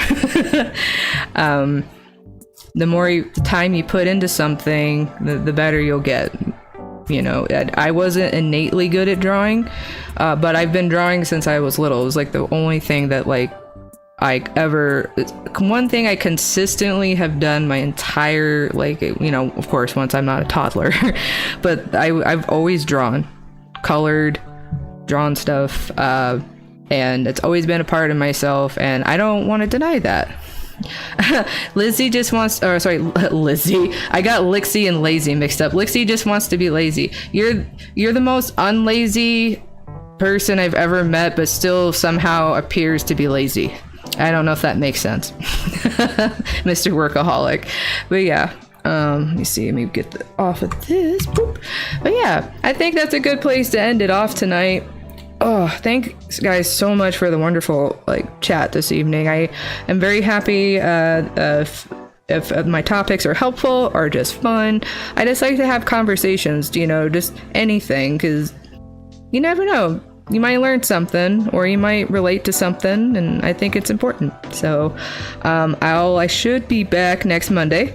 The more time you put into something, the better you'll get. You know, I wasn't innately good at drawing, but I've been drawing since I was little. It was like the only thing that, like, one thing I consistently have done my entire, like, you know, of course, once I'm not a toddler, but I've always drawn, colored, drawn stuff, and it's always been a part of myself, and I don't want to deny that. Lizzie just wants, or sorry, Lizzie. I got Lixie and lazy mixed up. Lixie just wants to be lazy. You're the most unlazy person I've ever met, but still somehow appears to be lazy. I don't know if that makes sense. Mr. Workaholic. But yeah, let me see, let me get off of this. Boop. But yeah, I think that's a good place to end it off tonight. Oh, thanks guys so much for the wonderful, like, chat this evening. I am very happy if my topics are helpful or just fun. I just like to have conversations, you know, just anything, because you never know. You might learn something, or you might relate to something, and I think it's important. So, I should be back next Monday.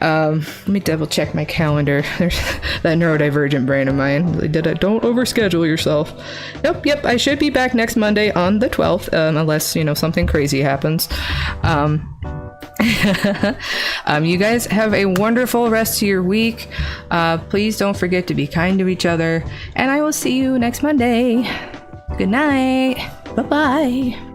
Let me double check my calendar. There's that neurodivergent brain of mine. Don't overschedule yourself. Yep, I should be back next Monday on the 12th, unless, you know, something crazy happens. You guys have a wonderful rest of your week. Please don't forget to be kind to each other, and I will see you next Monday. Good night. Bye-bye.